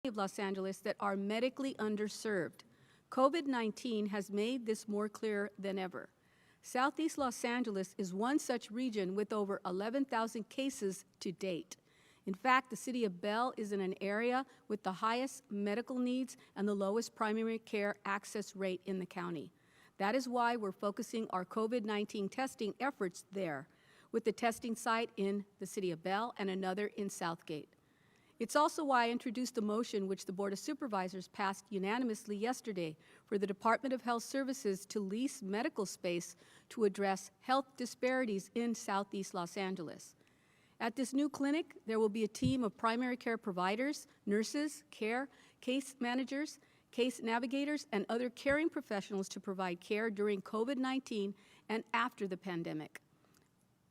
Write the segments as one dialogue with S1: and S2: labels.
S1: of Los Angeles that are medically underserved. COVID-19 has made this more clear than ever. Southeast Los Angeles is one such region with over 11,000 cases to date. In fact, the city of Bell is in an area with the highest medical needs and the lowest primary care access rate in the county. That is why we're focusing our COVID-19 testing efforts there, with the testing site in the city of Bell and another in Southgate. It's also why I introduced a motion which the Board of Supervisors passed unanimously yesterday for the Department of Health Services to lease medical space to address health disparities in Southeast Los Angeles. At this new clinic, there will be a team of primary care providers, nurses, case managers, case navigators, and other caring professionals to provide care during COVID-19 and after the pandemic.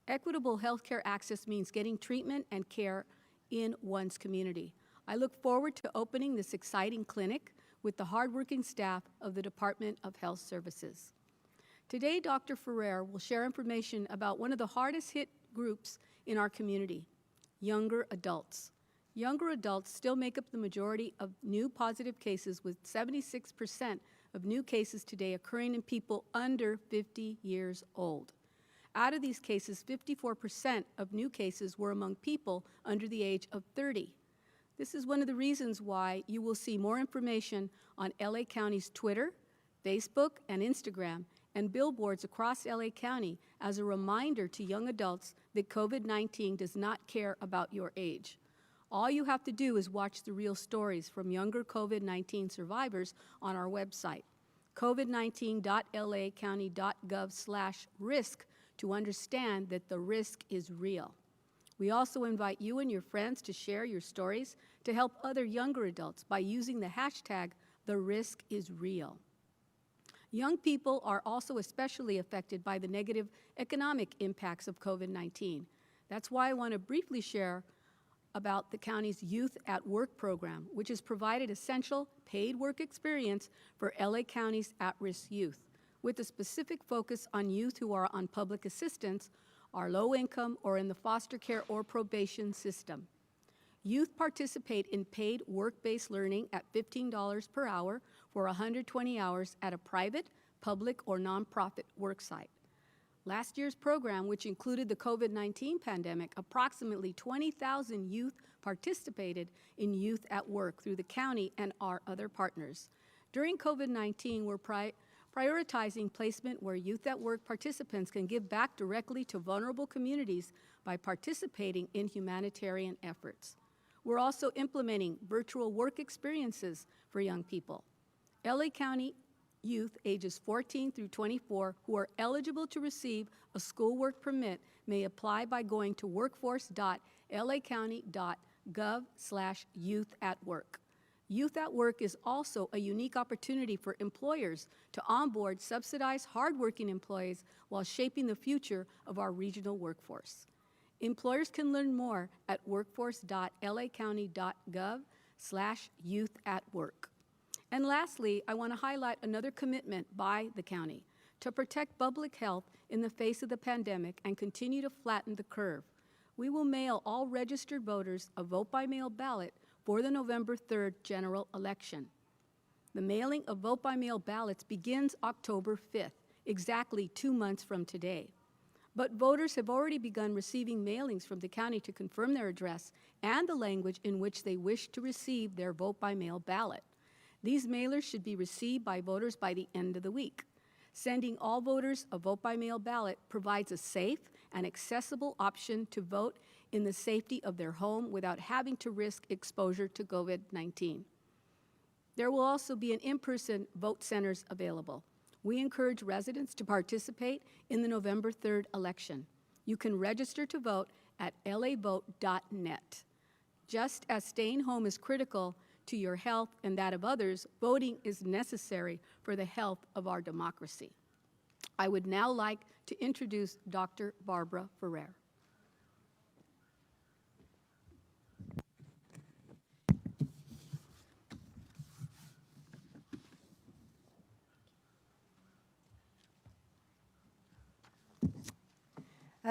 S1: Equitable healthcare access means getting treatment and care in one's community. I look forward to opening this exciting clinic with the hardworking staff of the Department of Health Services. Today, Dr. Ferrer will share information about one of the hardest hit groups in our community, younger adults. Younger adults still make up the majority of new positive cases, with 76% of new cases today occurring in people under 50 years old. Out of these cases, 54% of new cases were among people under the age of 30. This is one of the reasons why you will see more information on LA County's Twitter, Facebook, and Instagram, and billboards across LA County as a reminder to young adults that COVID-19 does not care about your age. All you have to do is watch the real stories from younger COVID-19 survivors on our website, covid19.lacounty.gov/risk, to understand that the risk is real. We also invite you and your friends to share your stories to help other younger adults by using the hashtag #TheRiskIsReal. Young people are also especially affected by the negative economic impacts of COVID-19. That's why I want to briefly share about the county's Youth at Work program, which has provided essential paid work experience for LA County's at-risk youth, with a specific focus on youth who are on public assistance, are low income, or in the foster care or probation system. Youth participate in paid work-based learning at $15 per hour for 120 hours at a private, public, or nonprofit work site. Last year's program, which included the COVID-19 pandemic, approximately 20,000 youth participated in Youth at Work through the county and our other partners. During COVID-19, we're prioritizing placement where Youth at Work participants can give back directly to vulnerable communities by participating in humanitarian efforts. We're also implementing virtual work experiences for young people. LA County youth ages 14 through 24 who are eligible to receive a school work permit may apply by going to workforce.lacounty.gov/youthatwork. Youth at Work is also a unique opportunity for employers to onboard subsidized, hardworking employees while shaping the future of our regional workforce. Employers can learn more at workforce.lacounty.gov/youthatwork. And lastly, I want to highlight another commitment by the county to protect public health in the face of the pandemic and continue to flatten the curve. We will mail all registered voters a vote-by-mail ballot for the November 3rd general election. The mailing of vote-by-mail ballots begins October 5th, exactly 2 months from today. But voters have already begun receiving mailings from the county to confirm their address and the language in which they wish to receive their vote-by-mail ballot. These mailers should be received by voters by the end of the week. Sending all voters a vote-by-mail ballot provides a safe and accessible option to vote in the safety of their home without having to risk exposure to COVID-19. There will also be an in-person vote centers available. We encourage residents to participate in the November 3rd election. You can register to vote at lavote.net. Just as staying home is critical to your health and that of others, voting is necessary for the health of our democracy. I would now like to introduce Dr. Barbara Ferrer.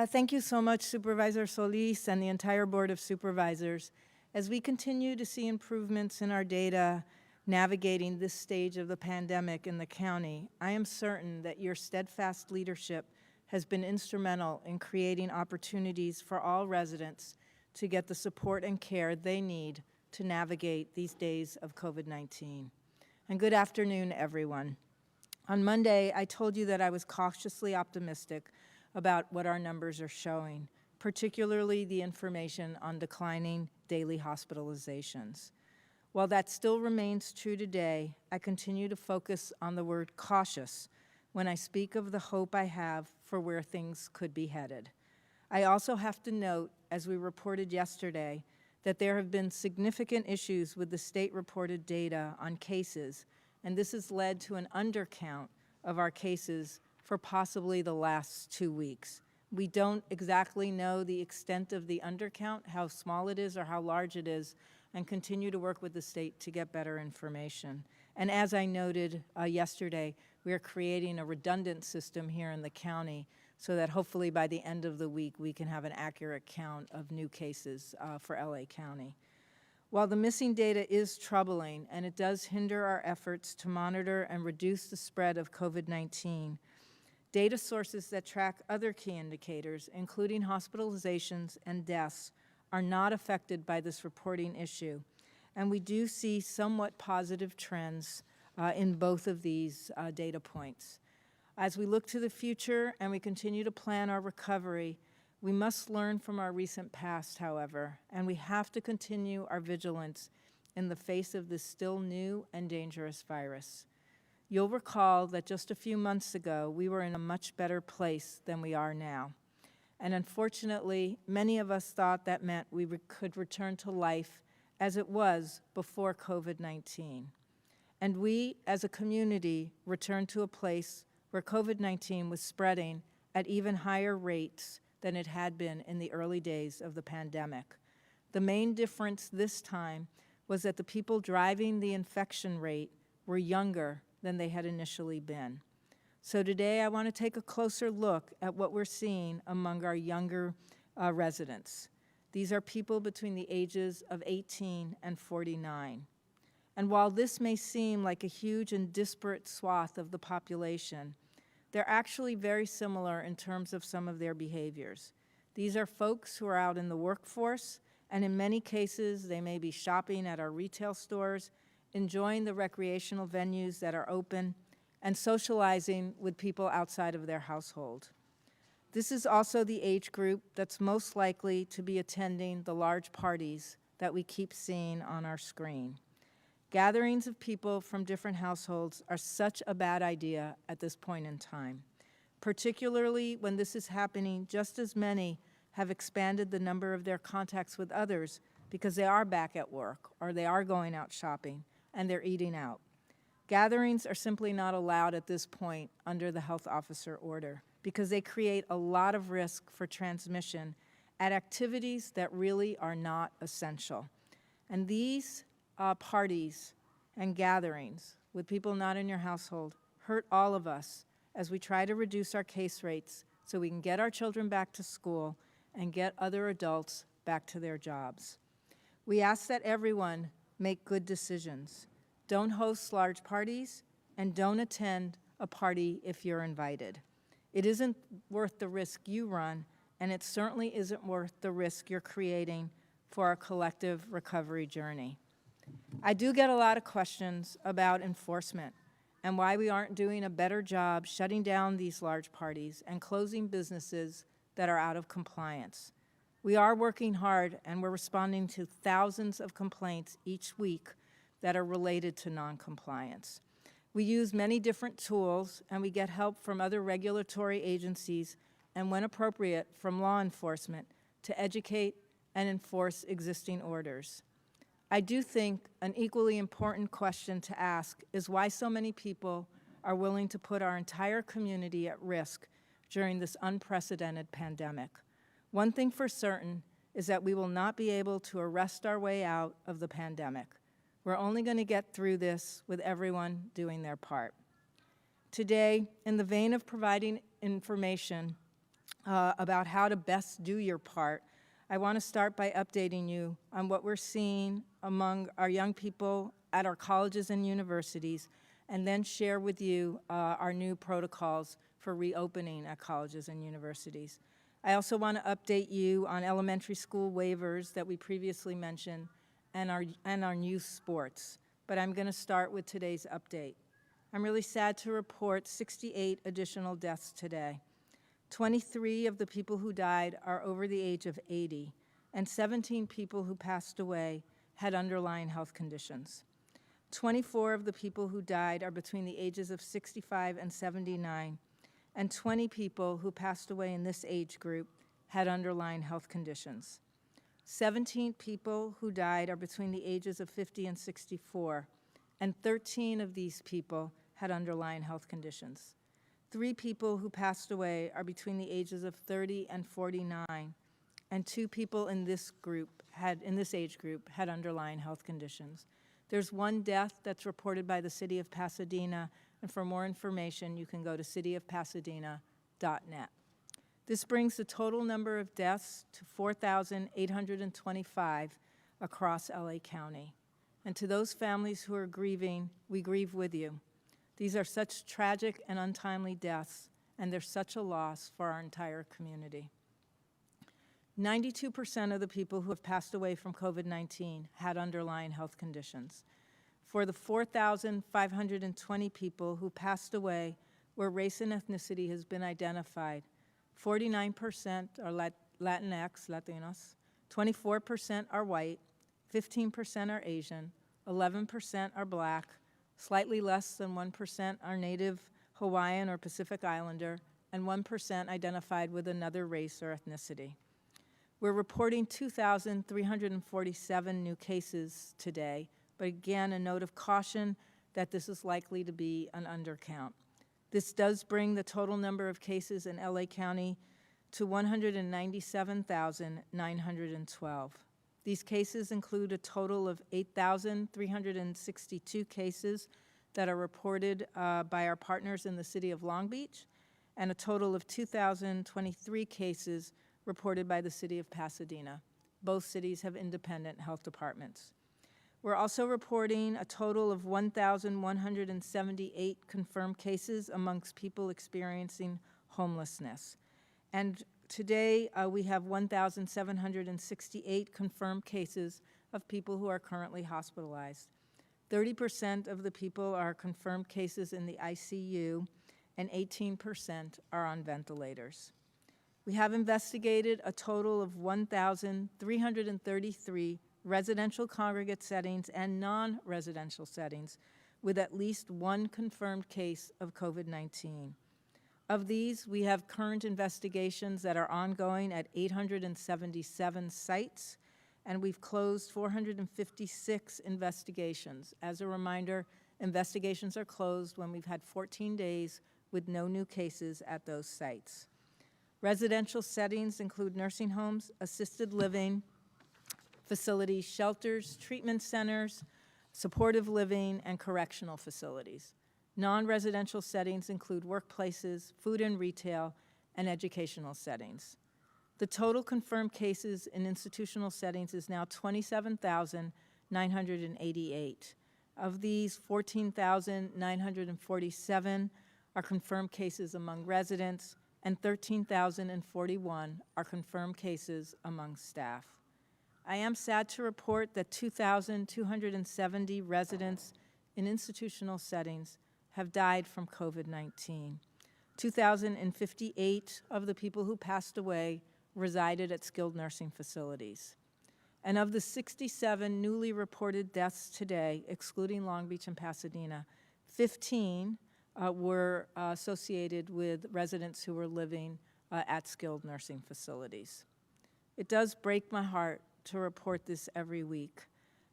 S2: Thank you so much, Supervisor Solis and the entire Board of Supervisors. As we continue to see improvements in our data navigating this stage of the pandemic in the county, I am certain that your steadfast leadership has been instrumental in creating opportunities for all residents to get the support and care they need to navigate these days of COVID-19. And good afternoon, everyone. On Monday, I told you that I was cautiously optimistic about what our numbers are showing, particularly the information on declining daily hospitalizations. While that still remains true today, I continue to focus on the word cautious when I speak of the hope I have for where things could be headed. I also have to note, as we reported yesterday, that there have been significant issues with the state-reported data on cases, and this has led to an undercount of our cases for possibly the last 2 weeks. We don't exactly know the extent of the undercount, how small it is or how large it is, and continue to work with the state to get better information. And as I noted yesterday, we are creating a redundant system here in the county so that hopefully by the end of the week we can have an accurate count of new cases for LA County. While the missing data is troubling and it does hinder our efforts to monitor and reduce the spread of COVID-19, data sources that track other key indicators, including hospitalizations and deaths, are not affected by this reporting issue. And we do see somewhat positive trends in both of these data points. As we look to the future and we continue to plan our recovery, we must learn from our recent past, however, and we have to continue our vigilance in the face of this still new and dangerous virus. You'll recall that just a few months ago, we were in a much better place than we are now. And unfortunately, many of us thought that meant we could return to life as it was before COVID-19. And we, as a community, returned to a place where COVID-19 was spreading at even higher rates than it had been in the early days of the pandemic. The main difference this time was that the people driving the infection rate were younger than they had initially been. So today I want to take a closer look at what we're seeing among our younger residents. These are people between the ages of 18 and 49. And while this may seem like a huge and disparate swath of the population, they're actually very similar in terms of some of their behaviors. These are folks who are out in the workforce, and in many cases, they may be shopping at our retail stores, enjoying the recreational venues that are open, and socializing with people outside of their household. This is also the age group that's most likely to be attending the large parties that we keep seeing on our screen. Gatherings of people from different households are such a bad idea at this point in time, particularly when this is happening just as many have expanded the number of their contacts with others because they are back at work or they are going out shopping and they're eating out. Gatherings are simply not allowed at this point under the health officer order because they create a lot of risk for transmission at activities that really are not essential. And these parties and gatherings with people not in your household hurt all of us as we try to reduce our case rates so we can get our children back to school and get other adults back to their jobs. We ask that everyone make good decisions. Don't host large parties and don't attend a party if you're invited. It isn't worth the risk you run, and it certainly isn't worth the risk you're creating for our collective recovery journey. I do get a lot of questions about enforcement and why we aren't doing a better job shutting down these large parties and closing businesses that are out of compliance. We are working hard and we're responding to thousands of complaints each week that are related to noncompliance. We use many different tools and we get help from other regulatory agencies and, when appropriate, from law enforcement to educate and enforce existing orders. I do think an equally important question to ask is why so many people are willing to put our entire community at risk during this unprecedented pandemic. One thing for certain is that we will not be able to arrest our way out of the pandemic. We're only going to get through this with everyone doing their part. Today, in the vein of providing information about how to best do your part, I want to start by updating you on what we're seeing among our young people at our colleges and universities, and then share with you our new protocols for reopening at colleges and universities. I also want to update you on elementary school waivers that we previously mentioned and our youth sports. But I'm going to start with today's update. I'm really sad to report 68 additional deaths today. 23 of the people who died are over the age of 80, and 17 people who passed away had underlying health conditions. 24 of the people who died are between the ages of 65 and 79, and 20 people who passed away in this age group had underlying health conditions. 17 people who died are between the ages of 50 and 64, and 13 of these people had underlying health conditions. 3 people who passed away are between the ages of 30 and 49, and 2 people in this age group had underlying health conditions. There's 1 death that's reported by the City of Pasadena, and for more information, you can go to cityofpasadena.net. This brings the total number of deaths to 4,825 across LA County. And to those families who are grieving, we grieve with you. These are such tragic and untimely deaths, and they're such a loss for our entire community. 92% of the people who have passed away from COVID-19 had underlying health conditions. For the 4,520 people who passed away where race and ethnicity has been identified, 49% are Latinx, Latinos, 24% are white, 15% are Asian, 11% are Black, slightly less than 1% are Native Hawaiian or Pacific Islander, and 1% identified with another race or ethnicity. We're reporting 2,347 new cases today, but again, a note of caution that this is likely to be an undercount. This does bring the total number of cases in LA County to 197,912. These cases include a total of 8,362 cases that are reported by our partners in the city of Long Beach, and a total of 2,023 cases reported by the city of Pasadena. Both cities have independent health departments. We're also reporting a total of 1,178 confirmed cases amongst people experiencing homelessness. And today, we have 1,768 confirmed cases of people who are currently hospitalized. 30% of the people are confirmed cases in the ICU, and 18% are on ventilators. We have investigated a total of 1,333 residential congregate settings and non-residential settings with at least 1 confirmed case of COVID-19. Of these, we have current investigations that are ongoing at 877 sites, and we've closed 456 investigations. As a reminder, investigations are closed when we've had 14 days with no new cases at those sites. Residential settings include nursing homes, assisted living facilities, shelters, treatment centers, supportive living, and correctional facilities. Non-residential settings include workplaces, food and retail, and educational settings. The total confirmed cases in institutional settings is now 27,988. Of these, 14,947 are confirmed cases among residents, and 13,041 are confirmed cases among staff. I am sad to report that 2,270 residents in institutional settings have died from COVID-19. 2,058 of the people who passed away resided at skilled nursing facilities. And of the 67 newly reported deaths today, excluding Long Beach and Pasadena, 15 were associated with residents who were living at skilled nursing facilities. It does break my heart to report this every week,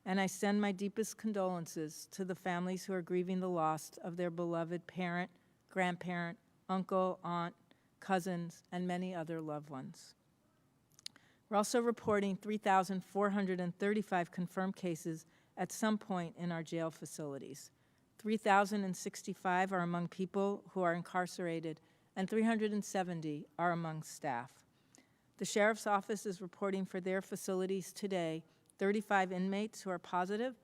S2: and I send my deepest condolences to the families who are grieving the loss of their beloved parent, grandparent, uncle, aunt, cousins, and many other loved ones. We're also reporting 3,435 confirmed cases at some point in our jail facilities. 3,065 are among people who are incarcerated, and 370 are among staff. The Sheriff's Office is reporting for their facilities today 35 inmates who are positive,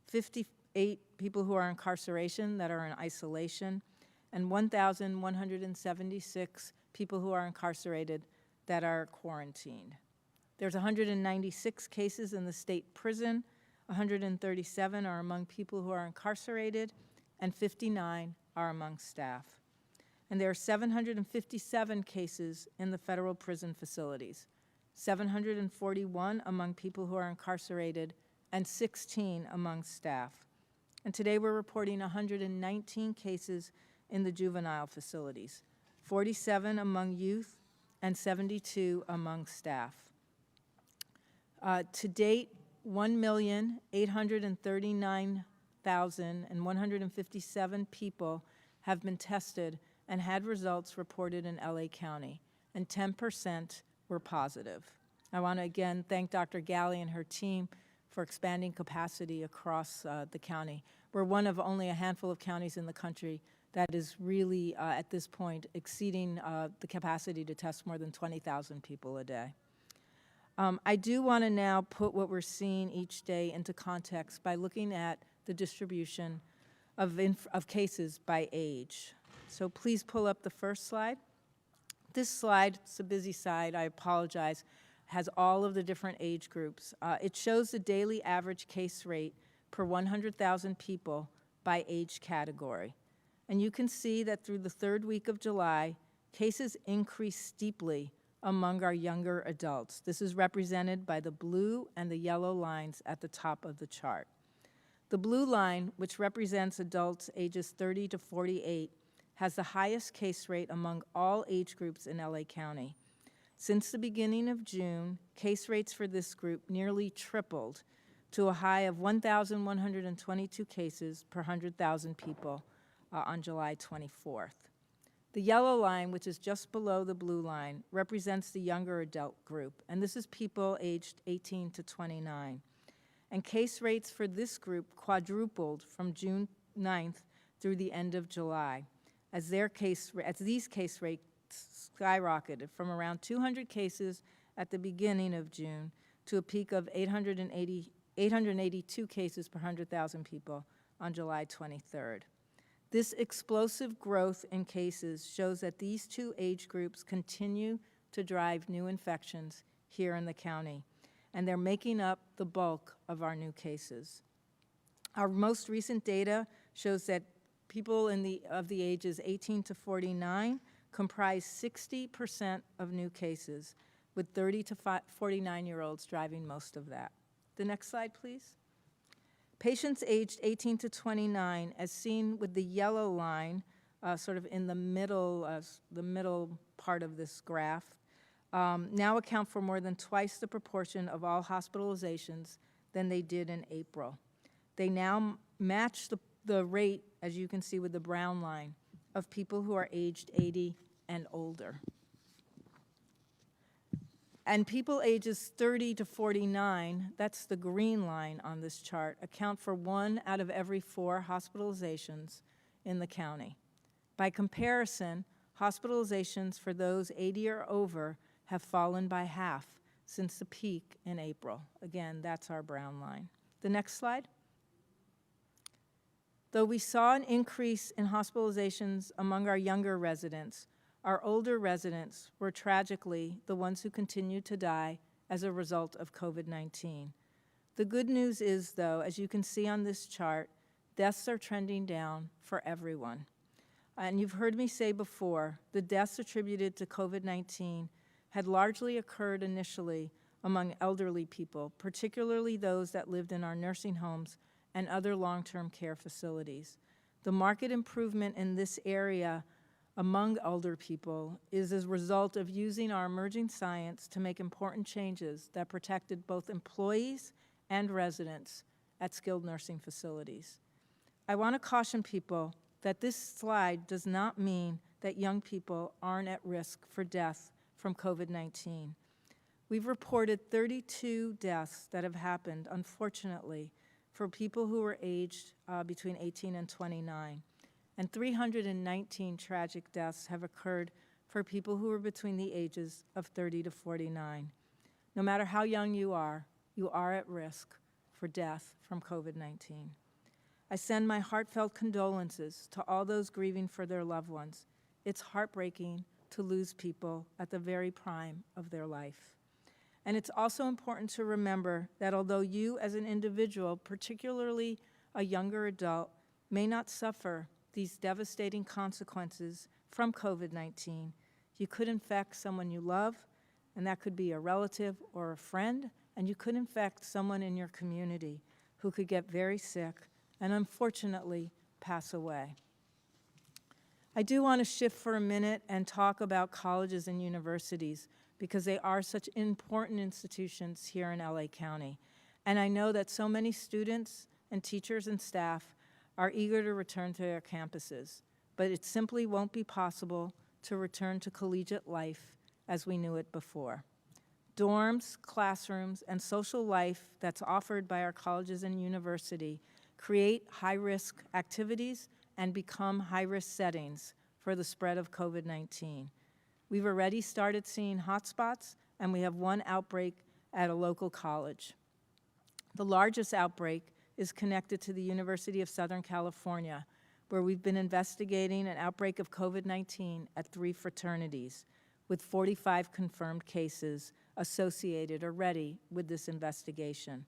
S2: 58 people who are in incarceration that are in isolation, and 1,176 people who are incarcerated that are quarantined. There's 196 cases in the state prison, 137 are among people who are incarcerated, and 59 are among staff. And there are 757 cases in the federal prison facilities, 741 among people who are incarcerated, and 16 among staff. And today we're reporting 119 cases in the juvenile facilities, 47 among youth, and 72 among staff. To date, 1,839,157 people have been tested and had results reported in LA County, and 10% were positive. I want to again thank Dr. Galley and her team for expanding capacity across the county. We're one of only a handful of counties in the country that is really, at this point, exceeding the capacity to test more than 20,000 people a day. I do want to now put what we're seeing each day into context by looking at the distribution of cases by age. So please pull up the first slide. This slide, it's a busy slide, I apologize, has all of the different age groups. It shows the daily average case rate per 100,000 people by age category. And you can see that through the third week of July, cases increased steeply among our younger adults. This is represented by the blue and the yellow lines at the top of the chart. The blue line, which represents adults ages 30 to 48, has the highest case rate among all age groups in LA County. Since the beginning of June, case rates for this group nearly tripled to a high of 1,122 cases per 100,000 people on July 24th. The yellow line, which is just below the blue line, represents the younger adult group, and this is people aged 18 to 29. And case rates for this group quadrupled from June 9th through the end of July, as these case rates skyrocketed from around 200 cases at the beginning of June to a peak of 882 cases per 100,000 people on July 23rd. This explosive growth in cases shows that these two age groups continue to drive new infections here in the county, and they're making up the bulk of our new cases. Our most recent data shows that people of the ages 18 to 49 comprise 60% of new cases, with 30 to 49-year-olds driving most of that. The next slide, please. Patients aged 18 to 29, as seen with the yellow line, sort of in the middle part of this graph, now account for more than twice the proportion of all hospitalizations than they did in April. They now match the rate, as you can see with the brown line, of people who are aged 80 and older. And people ages 30 to 49, that's the green line on this chart, account for 1 out of every 4 hospitalizations in the county. By comparison, hospitalizations for those 80 or over have fallen by half since the peak in April. Again, that's our brown line. The next slide. Though we saw an increase in hospitalizations among our younger residents, our older residents were tragically the ones who continued to die as a result of COVID-19. The good news is, though, as you can see on this chart, deaths are trending down for everyone. And you've heard me say before, the deaths attributed to COVID-19 had largely occurred initially among elderly people, particularly those that lived in our nursing homes and other long-term care facilities. The marked improvement in this area among older people is as a result of using our emerging science to make important changes that protected both employees and residents at skilled nursing facilities. I want to caution people that this slide does not mean that young people aren't at risk for death from COVID-19. We've reported 32 deaths that have happened, unfortunately, for people who were aged between 18 and 29. And 319 tragic deaths have occurred for people who are between the ages of 30 to 49. No matter how young you are at risk for death from COVID-19. I send my heartfelt condolences to all those grieving for their loved ones. It's heartbreaking to lose people at the very prime of their life. And it's also important to remember that although you as an individual, particularly a younger adult, may not suffer these devastating consequences from COVID-19, you could infect someone you love, and that could be a relative or a friend, and you could infect someone in your community who could get very sick and unfortunately pass away. I do want to shift for a minute and talk about colleges and universities because they are such important institutions here in LA County. And I know that so many students and teachers and staff are eager to return to their campuses, but it simply won't be possible to return to collegiate life as we knew it before. Dorms, classrooms, and social life that's offered by our colleges and university create high-risk activities and become high-risk settings for the spread of COVID-19. We've already started seeing hotspots, and we have one outbreak at a local college. The largest outbreak is connected to the University of Southern California, where we've been investigating an outbreak of COVID-19 at 3 fraternities, with 45 confirmed cases associated already with this investigation.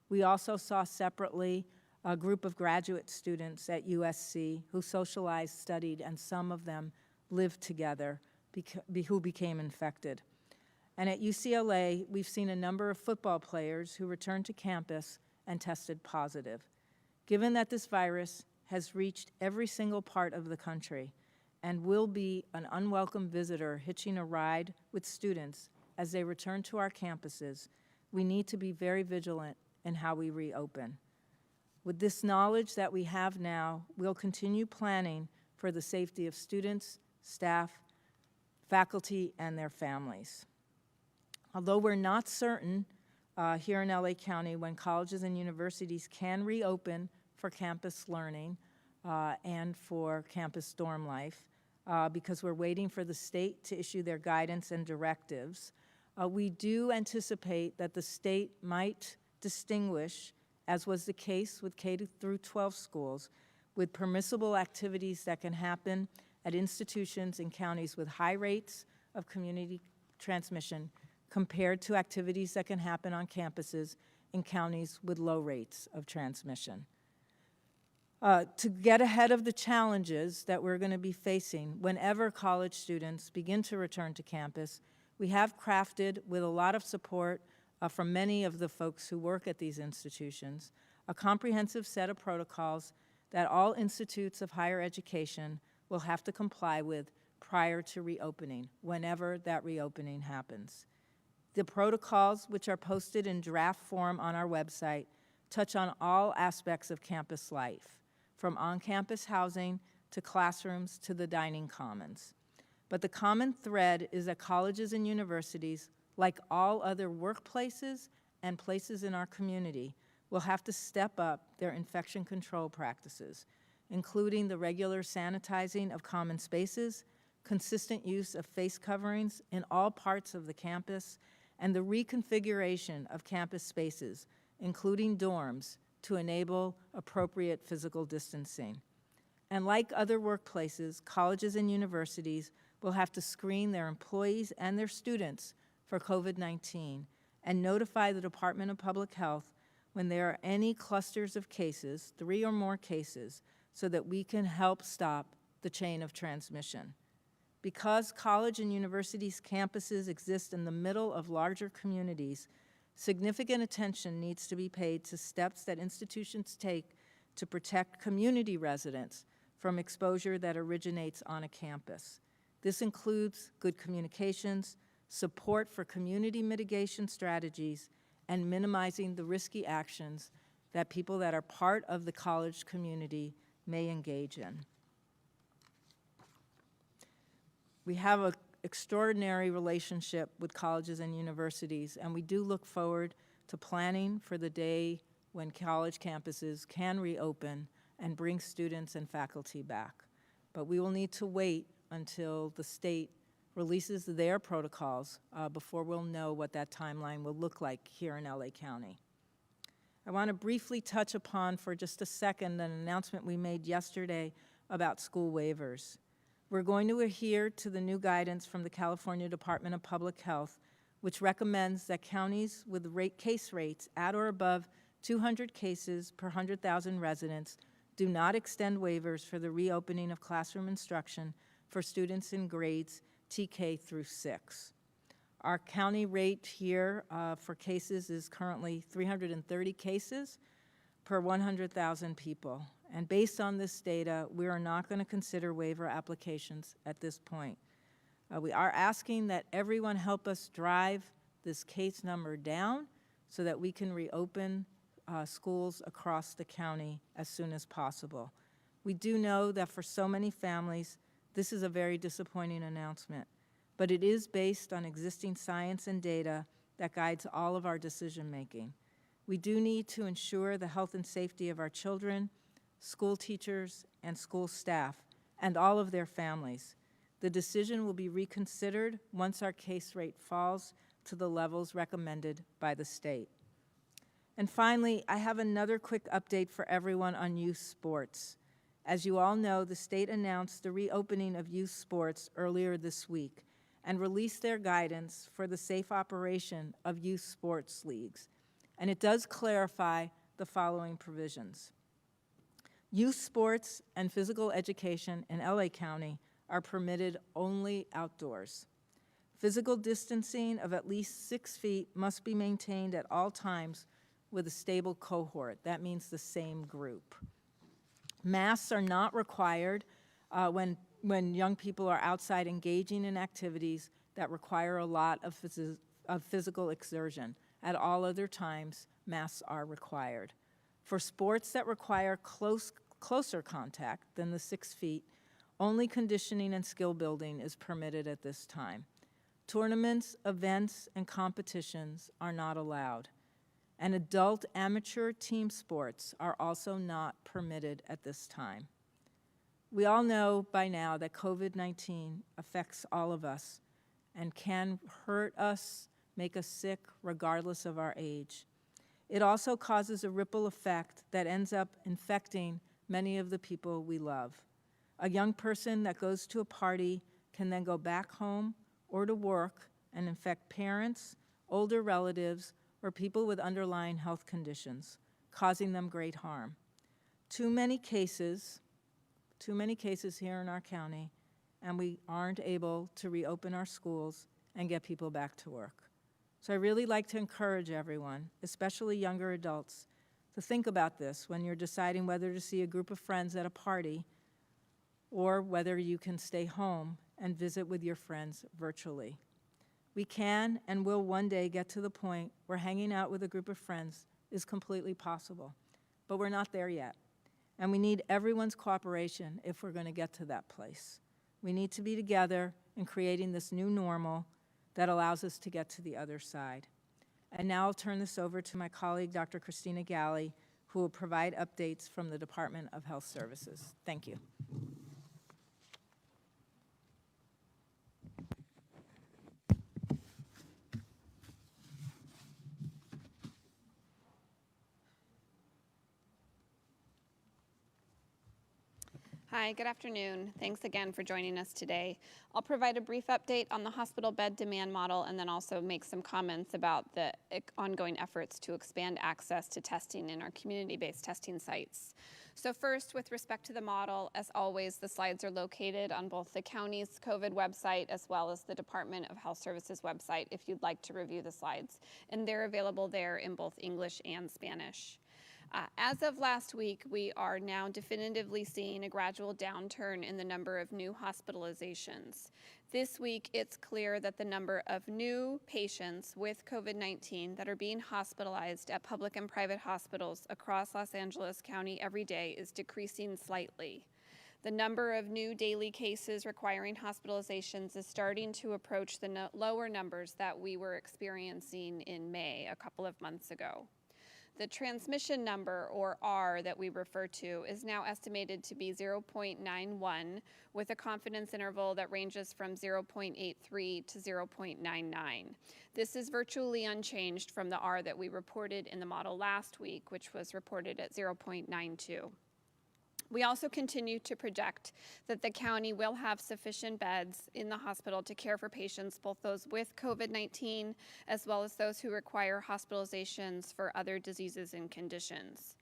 S2: We also saw separately a group of graduate students at USC who socialized, studied, and some of them lived together who became infected. And at UCLA, we've seen a number of football players who returned to campus and tested positive. Given that this virus has reached every single part of the country and will be an unwelcome visitor hitching a ride with students as they return to our campuses, we need to be very vigilant in how we reopen. With this knowledge that we have now, we'll continue planning for the safety of students, staff, faculty, and their families. Although we're not certain here in LA County when colleges and universities can reopen for campus learning and for campus dorm life, because we're waiting for the state to issue their guidance and directives, we do anticipate that the state might distinguish, as was the case with K-12 schools, with permissible activities that can happen at institutions in counties with high rates of community transmission compared to activities that can happen on campuses in counties with low rates of transmission. To get ahead of the challenges that we're going to be facing whenever college students begin to return to campus, we have crafted, with a lot of support from many of the folks who work at these institutions, a comprehensive set of protocols that all institutes of higher education will have to comply with prior to reopening, whenever that reopening happens. The protocols, which are posted in draft form on our website, touch on all aspects of campus life, from on-campus housing to classrooms to the dining commons. But the common thread is that colleges and universities, like all other workplaces and places in our community, will have to step up their infection control practices, including the regular sanitizing of common spaces, consistent use of face coverings in all parts of the campus, and the reconfiguration of campus spaces, including dorms, to enable appropriate physical distancing. And like other workplaces, colleges and universities will have to screen their employees and their students for COVID-19 and notify the Department of Public Health when there are any clusters of cases, 3 or more cases, so that we can help stop the chain of transmission. Because college and universities campuses exist in the middle of larger communities, significant attention needs to be paid to steps that institutions take to protect community residents from exposure that originates on a campus. This includes good communications, support for community mitigation strategies, and minimizing the risky actions that people that are part of the college community may engage in. We have an extraordinary relationship with colleges and universities, and we do look forward to planning for the day when college campuses can reopen and bring students and faculty back. But we will need to wait until the state releases their protocols before we'll know what that timeline will look like here in LA County. I want to briefly touch upon for just a second an announcement we made yesterday about school waivers. We're going to adhere to the new guidance from the California Department of Public Health, which recommends that counties with case rates at or above 200 cases per 100,000 residents do not extend waivers for the reopening of classroom instruction for students in grades TK through 6. Our county rate here for cases is currently 330 cases per 100,000 people. And based on this data, we are not going to consider waiver applications at this point. We are asking that everyone help us drive this case number down so that we can reopen schools across the county as soon as possible. We do know that for so many families, this is a very disappointing announcement, but it is based on existing science and data that guides all of our decision making. We do need to ensure the health and safety of our children, school teachers, and school staff, and all of their families. The decision will be reconsidered once our case rate falls to the levels recommended by the state. And finally, I have another quick update for everyone on youth sports. As you all know, the state announced the reopening of youth sports earlier this week and released their guidance for the safe operation of youth sports leagues. And it does clarify the following provisions. Youth sports and physical education in LA County are permitted only outdoors. Physical distancing of at least 6 feet must be maintained at all times with a stable cohort. That means the same group. Masks are not required when young people are outside engaging in activities that require a lot of physical exertion. At all other times, masks are required. For sports that require closer contact than the 6 feet, only conditioning and skill building is permitted at this time. Tournaments, events, and competitions are not allowed. And adult amateur team sports are also not permitted at this time. We all know by now that COVID-19 affects all of us and can hurt us, make us sick, regardless of our age. It also causes a ripple effect that ends up infecting many of the people we love. A young person that goes to a party can then go back home or to work and infect parents, older relatives, or people with underlying health conditions, causing them great harm. Too many cases here in our county, and we aren't able to reopen our schools and get people back to work. So I really like to encourage everyone, especially younger adults, to think about this when you're deciding whether to see a group of friends at a party or whether you can stay home and visit with your friends virtually. We can and will one day get to the point where hanging out with a group of friends is completely possible, but we're not there yet. And we need everyone's cooperation if we're going to get to that place. We need to be together in creating this new normal that allows us to get to the other side. And now I'll turn this over to my colleague, Dr. Christina Galley, who will provide updates from the Department of Health Services. Thank you.
S3: Hi, good afternoon. Thanks again for joining us today. I'll provide a brief update on the hospital bed demand model and then also make some comments about the ongoing efforts to expand access to testing in our community-based testing sites. So first, with respect to the model, as always, the slides are located on both the county's COVID website as well as the Department of Health Services website if you'd like to review the slides. And they're available there in both English and Spanish. As of last week, we are now definitively seeing a gradual downturn in the number of new hospitalizations. This week, it's clear that the number of new patients with COVID-19 that are being hospitalized at public and private hospitals across Los Angeles County every day is decreasing slightly. The number of new daily cases requiring hospitalizations is starting to approach the lower numbers that we were experiencing in May, a couple of months ago. The transmission number, or R, that we refer to is now estimated to be 0.91, with a confidence interval that ranges from 0.83 to 0.99. This is virtually unchanged from the R that we reported in the model last week, which was reported at 0.92. We also continue to project that the county will have sufficient beds in the hospital to care for patients, both those with COVID-19 as well as those who require hospitalizations for other diseases and conditions.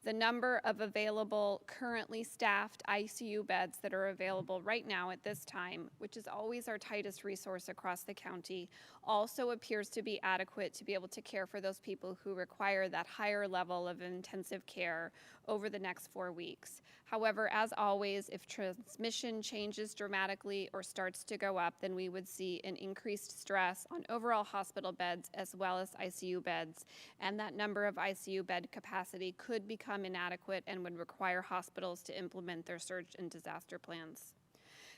S3: The number of available currently staffed ICU beds that are available right now at this time, which is always our tightest resource across the county, also appears to be adequate to be able to care for those people who require that higher level of intensive care over the next 4 weeks. However, as always, if transmission changes dramatically or starts to go up, then we would see an increased stress on overall hospital beds as well as ICU beds, and that number of ICU bed capacity could become inadequate and would require hospitals to implement their surge and disaster plans.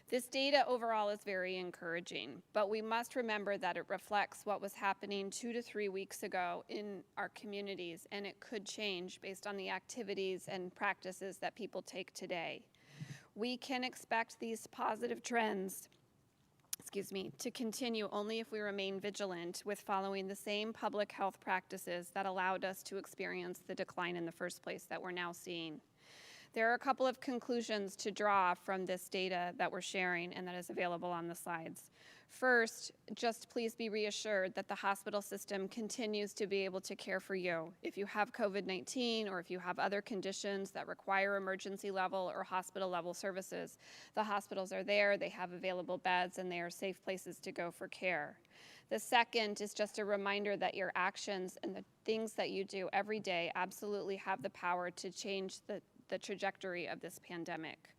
S3: This data overall is very encouraging, but we must remember that it reflects what was happening 2 to 3 weeks ago in our communities, and it could change based on the activities and practices that people take today. We can expect these positive trends to continue only if we remain vigilant with following the same public health practices that allowed us to experience the decline in the first place that we're now seeing. There are a couple of conclusions to draw from this data that we're sharing and that is available on the slides. First, just please be reassured that the hospital system continues to be able to care for you. If you have COVID-19 or if you have other conditions that require emergency level or hospital level services, the hospitals are there, they have available beds, and they are safe places to go for care. The second is just a reminder that your actions and the things that you do every day absolutely have the power to change the trajectory of this pandemic.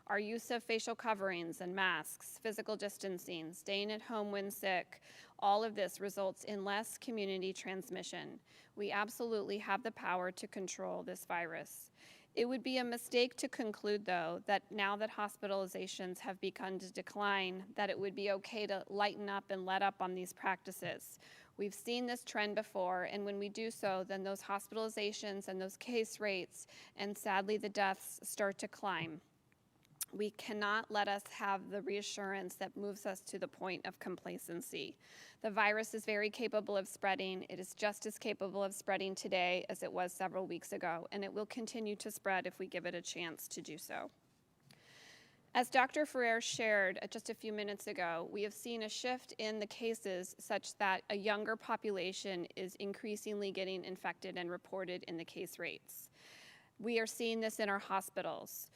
S3: Our use of facial coverings and masks, physical distancing, staying at home when sick, all of this results in less community transmission. We absolutely have the power to control this virus. It would be a mistake to conclude, though, that now that hospitalizations have begun to decline, that it would be okay to lighten up and let up on these practices. We've seen this trend before, and when we do so, then those hospitalizations and those case rates, and sadly the deaths, start to climb. We cannot let us have the reassurance that moves us to the point of complacency. The virus is very capable of spreading. It is just as capable of spreading today as it was several weeks ago, and it will continue to spread if we give it a chance to do so. As Dr. Ferrer shared just a few minutes ago, we have seen a shift in the cases such that a younger population is increasingly getting infected and reported in the case rates. We are seeing this in our hospitals.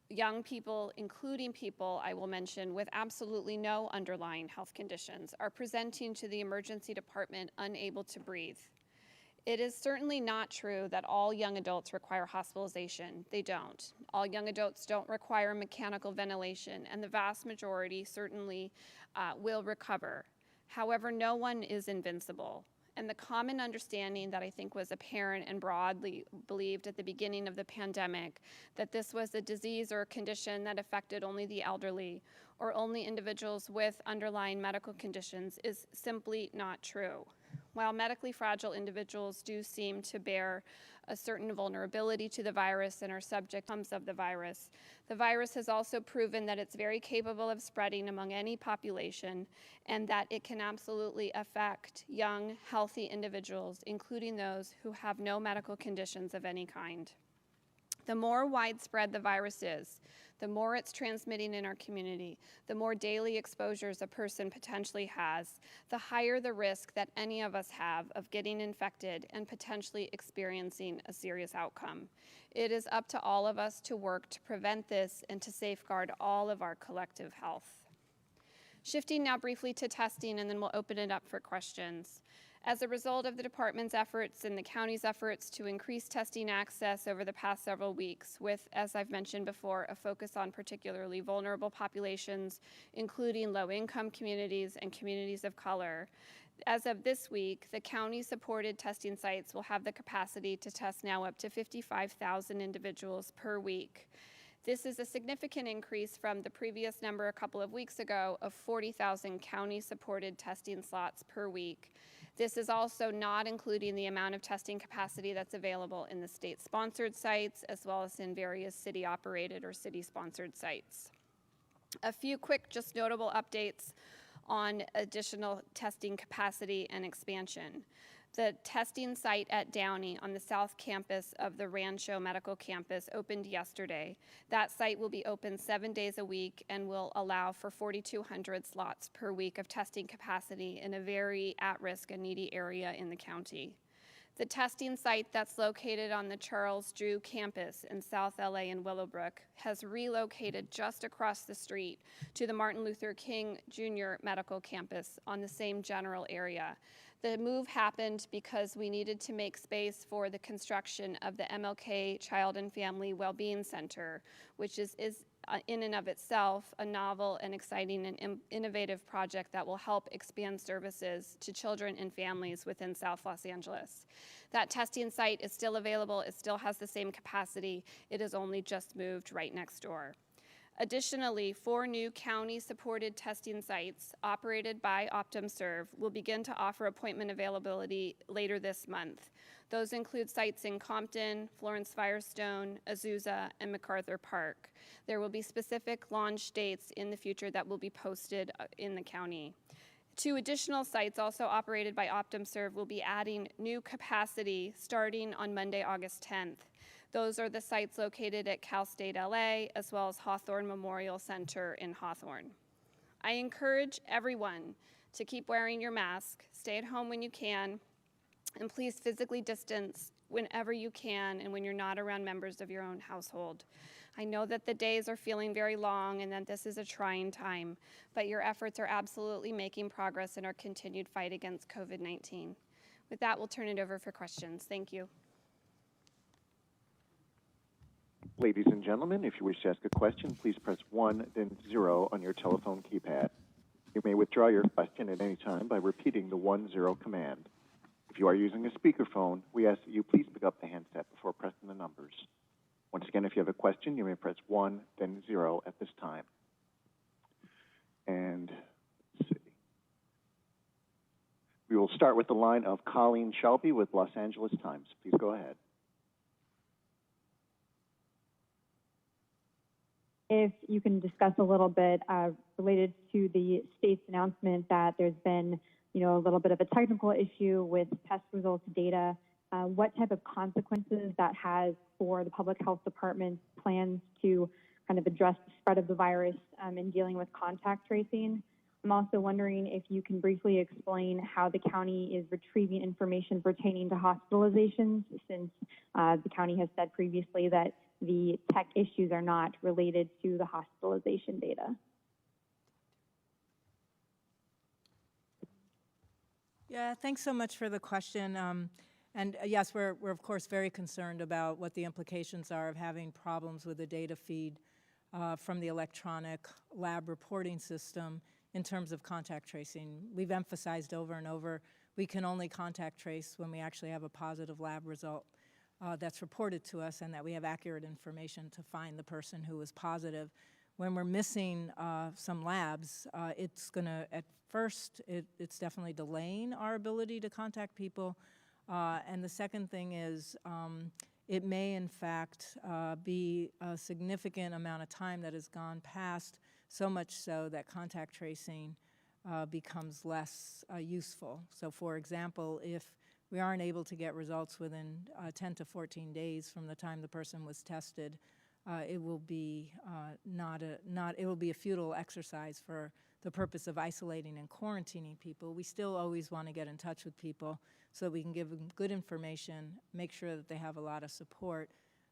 S3: Young people, including people I will mention with absolutely no underlying health conditions, are presenting to the emergency department unable to breathe. It is certainly not true that all young adults require hospitalization. They don't. All young adults don't require mechanical ventilation, and the vast majority certainly will recover. However, no one is invincible. And the common understanding that I think was apparent and broadly believed at the beginning of the pandemic, that this was a disease or a condition that affected only the elderly or only individuals with underlying medical conditions, is simply not true. While medically fragile individuals do seem to bear a certain vulnerability to the virus and are subject to the virus has also proven that it's very capable of spreading among any population, and that it can absolutely affect young, healthy individuals, including those who have no medical conditions of any kind. The more widespread the virus is, the more it's transmitting in our community, the more daily exposures a person potentially has, the higher the risk that any of us have of getting infected and potentially experiencing a serious outcome. It is up to all of us to work to prevent this and to safeguard all of our collective health. Shifting now briefly to testing, and then we'll open it up for questions. As a result of the department's efforts and the county's efforts to increase testing access over the past several weeks with, as I've mentioned before, a focus on particularly vulnerable populations, including low-income communities and communities of color, as of this week, the county-supported testing sites will have the capacity to test now up to 55,000 individuals per week. This is a significant increase from the previous number a couple of weeks ago of 40,000 county-supported testing slots per week. This is also not including the amount of testing capacity that's available in the state-sponsored sites, as well as in various city-operated or city-sponsored sites. A few quick, just notable updates on additional testing capacity and expansion. The testing site at Downey on the south campus of the Rancho Medical Campus opened yesterday. That site will be open 7 days a week and will allow for 4,200 slots per week of testing capacity in a very at-risk and needy area in the county. The testing site that's located on the Charles Drew campus in South LA in Willowbrook has relocated just across the street to the Martin Luther King Jr. Medical Campus on the same general area. The move happened because we needed to make space for the construction of the MLK Child and Family Wellbeing Center, which is in and of itself a novel and exciting and innovative project that will help expand services to children and families within South Los Angeles. That testing site is still available. It still has the same capacity. It has only just moved right next door. Additionally, 4 new county-supported testing sites operated by OptumServe will begin to offer appointment availability later this month. Those include sites in Compton, Florence Firestone, Azusa, and MacArthur Park. There will be specific launch dates in the future that will be posted in the county. 2 additional sites also operated by OptumServe will be adding new capacity starting on Monday, August 10th. Those are the sites located at Cal State LA, as well as Hawthorne Memorial Center in Hawthorne. I encourage everyone to keep wearing your mask, stay at home when you can, and please physically distance whenever you can and when you're not around members of your own household. I know that the days are feeling very long and that this is a trying time, but your efforts are absolutely making progress in our continued fight against COVID-19. With that, we'll turn it over for questions. Thank you.
S4: Ladies and gentlemen, if you wish to ask a question, please press 1, then 0 on your telephone keypad. You may withdraw your question at any time by repeating the 1-0 command. If you are using a speakerphone, we ask that you please pick up the handset before pressing the numbers. Once again, if you have a question, you may press 1, then 0 at this time. And let's see. We will start with the line of Colleen Shelby with Los Angeles Times. Please go ahead.
S5: If you can discuss a little bit related to the state's announcement that there's been, a little bit of a technical issue with test results data, what type of consequences that has for the public health department's plans to kind of address the spread of the virus in dealing with contact tracing. I'm also wondering if you can briefly explain how the county is retrieving information pertaining to hospitalizations, since the county has said previously that the tech issues are not related to the hospitalization data.
S2: Yeah, thanks so much for the question. Yes, we're of course very concerned about what the implications are of having problems with the data feed from the electronic lab reporting system in terms of contact tracing. We've emphasized over and over, we can only contact trace when we actually have a positive lab result that's reported to us and that we have accurate information to find the person who was positive. When we're missing some labs, it's going to, at first, it's definitely delaying our ability to contact people. And the second thing is it may, in fact, be a significant amount of time that has gone past, so much so that contact tracing becomes less useful. So, for example, if we aren't able to get results within 10 to 14 days from the time the person was tested, it will be it will be a futile exercise for the purpose of isolating and quarantining people. We still always want to get in touch with people so that we can give them good information, make sure that they have a lot of support,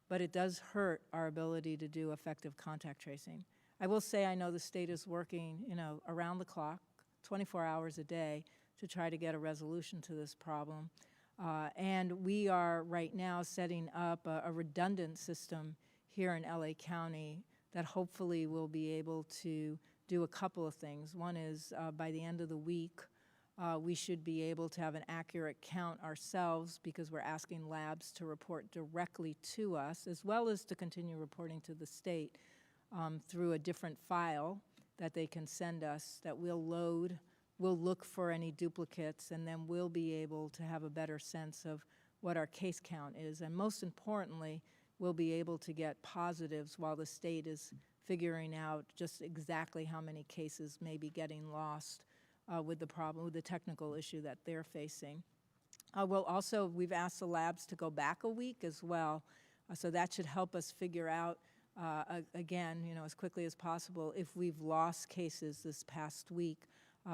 S2: but it does hurt our ability to do effective contact tracing. I will say I know the state is working, around the clock, 24 hours a day, to try to get a resolution to this problem. And we are right now setting up a redundant system here in LA County that hopefully will be able to do a couple of things. One is by the end of the week, we should be able to have an accurate count ourselves, because we're asking labs to report directly to us, as well as to continue reporting to the state through a different file that they can send us that we'll load we'll look for any duplicates, and then we'll be able to have a better sense of what our case count is. And most importantly, we'll be able to get positives while the state is figuring out just exactly how many cases may be getting lost with the problem, with the technical issue that they're facing. We've asked the labs to go back a week as well, so that should help us figure out, again, as quickly as possible, if we've lost cases this past week,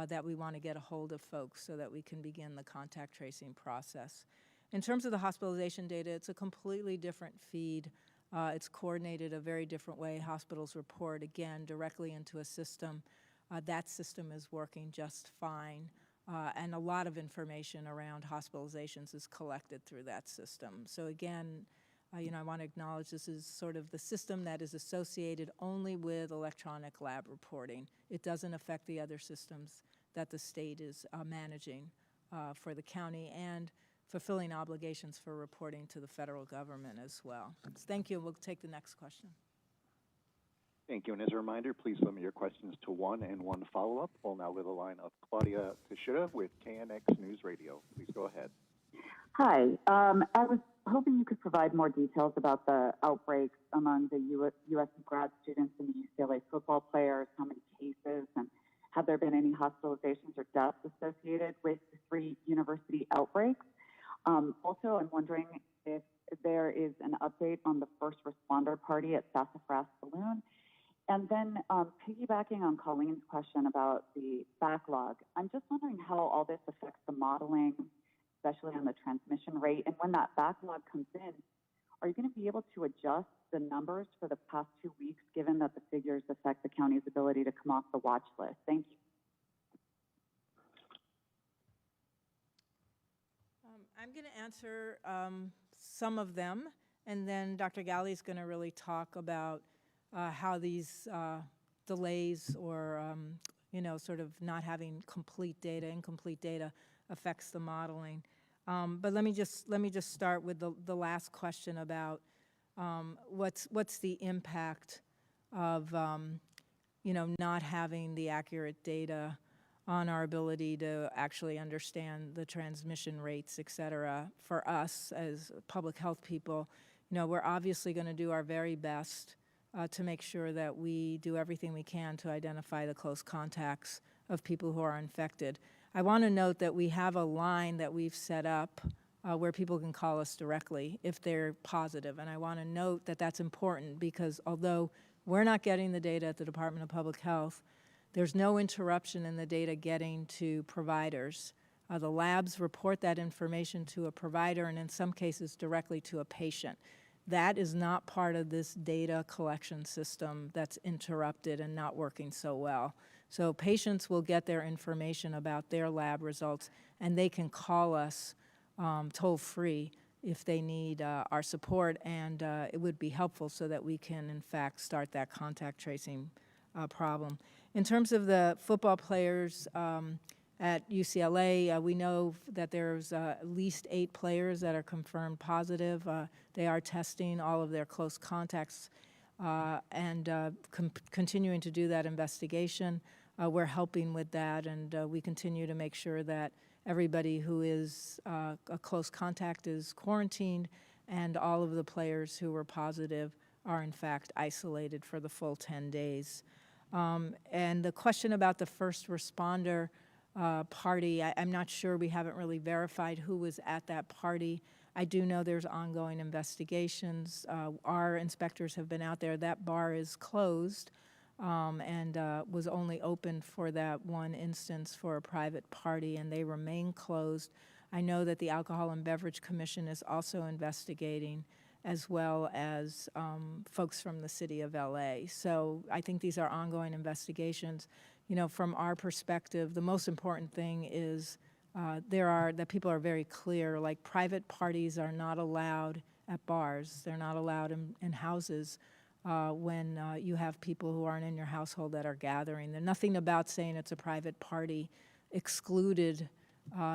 S2: that we want to get a hold of folks so that we can begin the contact tracing process. In terms of the hospitalization data, it's a completely different feed. It's coordinated a very different way. Hospitals report, again, directly into a system. That system is working just fine. And a lot of information around hospitalizations is collected through that system. So again, I want to acknowledge this is sort of the system that is associated only with electronic lab reporting. It doesn't affect the other systems that the state is managing for the county and fulfilling obligations for reporting to the federal government as well. Thank you. We'll take the next question.
S4: Thank you. And as a reminder, please limit your questions to one and one follow-up. We'll now go to the line of Claudia Teixeira with KNX News Radio. Please go ahead.
S6: Hi. I was hoping you could provide more details about the outbreaks among the USC grad students and the UCLA football players, how many cases, and have there been any hospitalizations or deaths associated with the 3 university outbreaks? Also, I'm wondering if there is an update on the first responder party at Sassafras Saloon. And then piggybacking on Colleen's question about the backlog, I'm just wondering how all this affects the modeling, especially on the transmission rate. And when that backlog comes in, are you going to be able to adjust the numbers for the past 2 weeks, given that the figures affect the county's ability to come off the watch list? Thank you.
S2: I'm going to answer some of them, and then Dr. Galley is going to really talk about how these delays or, sort of not having incomplete data affects the modeling. But let me just start with the last question about what's the impact of, not having the accurate data on our ability to actually understand the transmission rates, et cetera. For us as public health people, we're obviously going to do our very best to make sure that we do everything we can to identify the close contacts of people who are infected. I want to note that we have a line that we've set up where people can call us directly if they're positive. And I want to note that that's important because although we're not getting the data at the Department of Public Health, there's no interruption in the data getting to providers. The labs report that information to a provider and in some cases directly to a patient. That is not part of this data collection system that's interrupted and not working so well. So patients will get their information about their lab results and they can call us toll-free if they need our support, and it would be helpful so that we can in fact start that contact tracing problem. In terms of the football players at UCLA, we know that there's at least 8 players that are confirmed positive. They are testing all of their close contacts and continuing to do that investigation. We're helping with that, and we continue to make sure that everybody who is a close contact is quarantined, and all of the players who were positive are in fact isolated for the full 10 days. And the question about the first responder party, I'm not sure, we haven't really verified who was at that party. I do know there's ongoing investigations. Our inspectors have been out there. That bar is closed and was only open for that one instance for a private party, and they remain closed. I know that the Alcohol and Beverage Commission is also investigating, as well as folks from the city of LA. So I think these are ongoing investigations. From our perspective, the most important thing is that people are very clear, like private parties are not allowed at bars. They're not allowed in houses when you have people who aren't in your household that are gathering. There's nothing about saying it's a private party excluded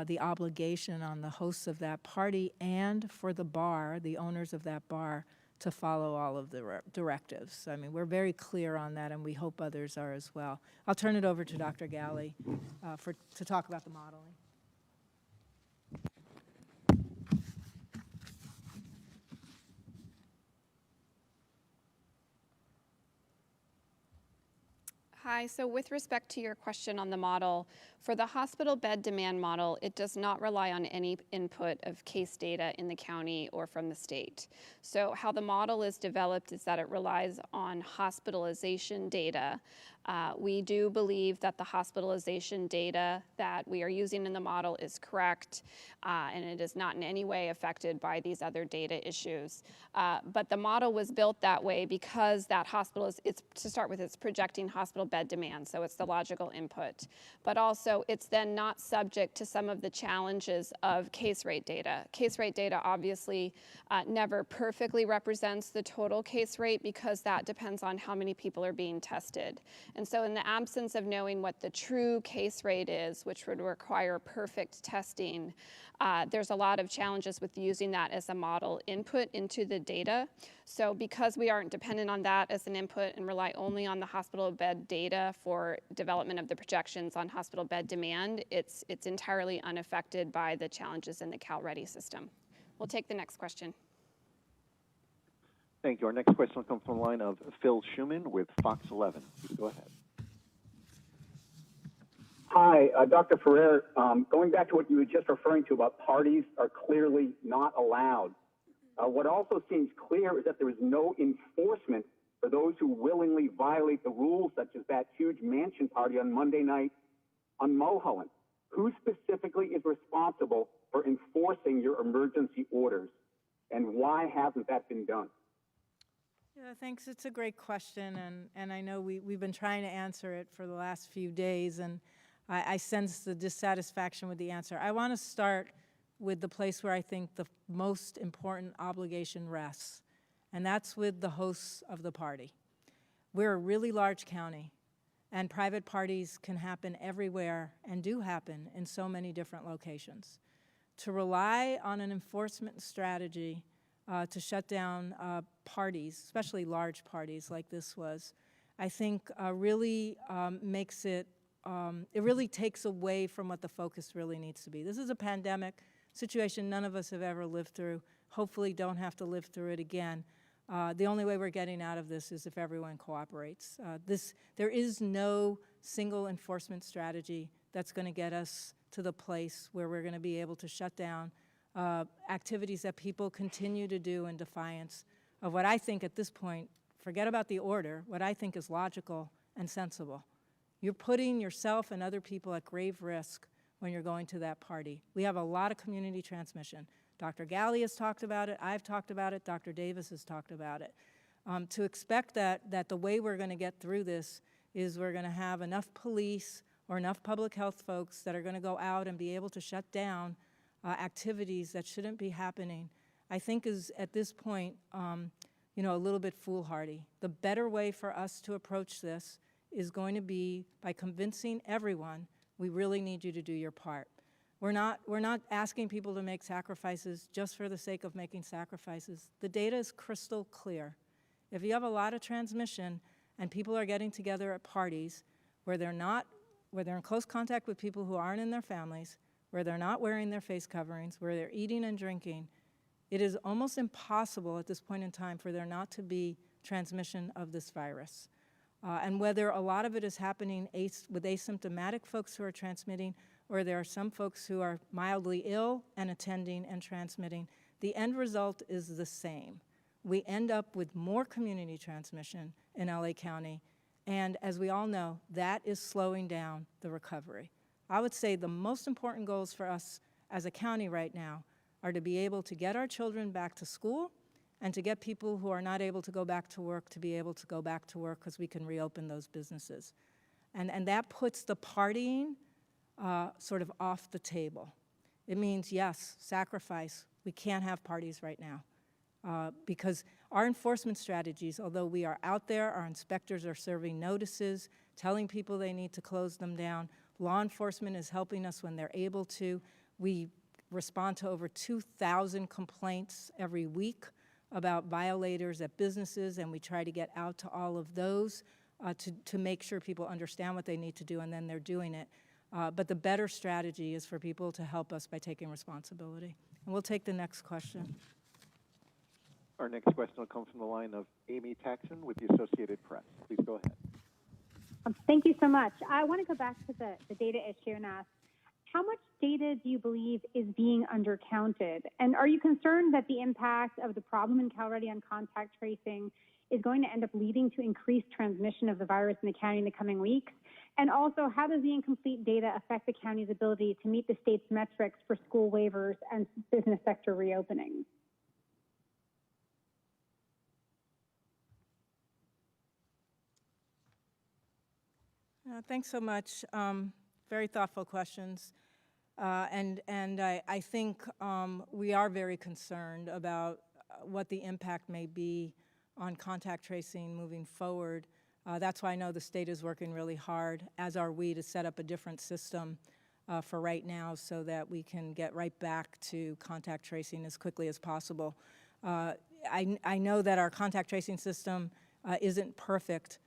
S2: the obligation on the hosts of that party and for the bar, the owners of that bar, to follow all of the directives. I mean, we're very clear on that, and we hope others are as well. I'll turn it over to Dr. Galley to talk about the modeling.
S3: Hi, so with respect to your question on the model, for the hospital bed demand model, it does not rely on any input of case data in the county or from the state. So how the model is developed is that it relies on hospitalization data. We do believe that the hospitalization data that we are using in the model is correct, and it is not in any way affected by these other data issues. But the model was built that way because that hospital is, to start with, it's projecting hospital bed demand, so it's the logical input. But also, it's then not subject to some of the challenges of case rate data. Case rate data obviously never perfectly represents the total case rate because that depends on how many people are being tested. And so in the absence of knowing what the true case rate is, which would require perfect testing, there's a lot of challenges with using that as a model input into the data. So because we aren't dependent on that as an input and rely only on the hospital bed data for development of the projections on hospital bed demand, it's entirely unaffected by the challenges in the CalReady system. We'll take the next question.
S4: Thank you. Our next question will come from the line of Phil Schuman with Fox 11. Please go ahead.
S7: Hi, Dr. Ferrer. Going back to what you were just referring to about parties are clearly not allowed. What also seems clear is that there is no enforcement for those who willingly violate the rules, such as that huge mansion party on Monday night on Mulholland. Who specifically is responsible for enforcing your emergency orders, and why hasn't that been done?
S2: Yeah, thanks. It's a great question, and I know we've been trying to answer it for the last few days, and I sense the dissatisfaction with the answer. I want to start with the place where I think the most important obligation rests, and that's with the hosts of the party. We're a really large county, and private parties can happen everywhere and do happen in so many different locations. To rely on an enforcement strategy to shut down parties, especially large parties like this was, I think really makes it, it really takes away from what the focus really needs to be. This is a pandemic situation none of us have ever lived through. Hopefully don't have to live through it again. The only way we're getting out of this is if everyone cooperates. There is no single enforcement strategy that's going to get us to the place where we're going to be able to shut down activities that people continue to do in defiance of what I think at this point, forget about the order, what I think is logical and sensible. You're putting yourself and other people at grave risk when you're going to that party. We have a lot of community transmission. Dr. Galley has talked about it, I've talked about it, Dr. Davis has talked about it. To expect that the way we're going to get through this is we're going to have enough police or enough public health folks that are going to go out and be able to shut down activities that shouldn't be happening, I think is at this point, you know, a little bit foolhardy. The better way for us to approach this is going to be by convincing everyone, we really need you to do your part. We're not asking people to make sacrifices just for the sake of making sacrifices. The data is crystal clear. If you have a lot of transmission and people are getting together at parties where they're in close contact with people who aren't in their families, where they're not wearing their face coverings, where they're eating and drinking, it is almost impossible at this point in time for there not to be transmission of this virus. And whether a lot of it is happening with asymptomatic folks who are transmitting, or there are some folks who are mildly ill and attending and transmitting, the end result is the same. We end up with more community transmission in LA County, and as we all know, that is slowing down the recovery. I would say the most important goals for us as a county right now are to be able to get our children back to school and to get people who are not able to go back to work to be able to go back to work because we can reopen those businesses. And that puts the partying sort of off the table. It means, yes, sacrifice. We can't have parties right now because our enforcement strategies, although we are out there, our inspectors are serving notices, telling people they need to close them down. Law enforcement is helping us when they're able to. We respond to over 2,000 complaints every week about violators at businesses, and we try to get out to all of those to make sure people understand what they need to do, and then they're doing it. But the better strategy is for people to help us by taking responsibility. And we'll take the next question.
S4: Our next question will come from the line of Amy Taxon with the Associated Press. Please go ahead.
S8: Thank you so much. I want to go back to the data issue and ask, how much data do you believe is being undercounted? And are you concerned that the impact of the problem in Cal Ready on contact tracing is going to end up leading to increased transmission of the virus in the county in the coming weeks? And also, how does the incomplete data affect the county's ability to meet the state's metrics for school waivers and business sector reopening?
S2: Thanks so much. Very thoughtful questions. And I think we are very concerned about what the impact may be on contact tracing moving forward. That's why I know the state is working really hard, as are we, to set up a different system for right now so that we can get right back to contact tracing as quickly as possible. I know that our contact tracing system isn't perfect,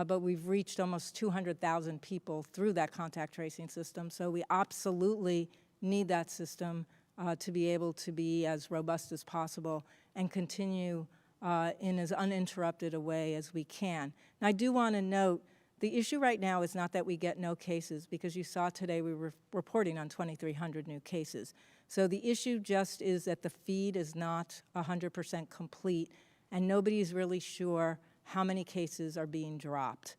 S2: but we've reached almost 200,000 people through that contact tracing system, so we absolutely need that system to be able to be as robust as possible and continue in as uninterrupted a way as we can. And I do want to note, the issue right now is not that we get no cases, because you saw today we were reporting on 2,300 new cases. So the issue just is that the feed is not 100% complete, and nobody's really sure how many cases are being dropped.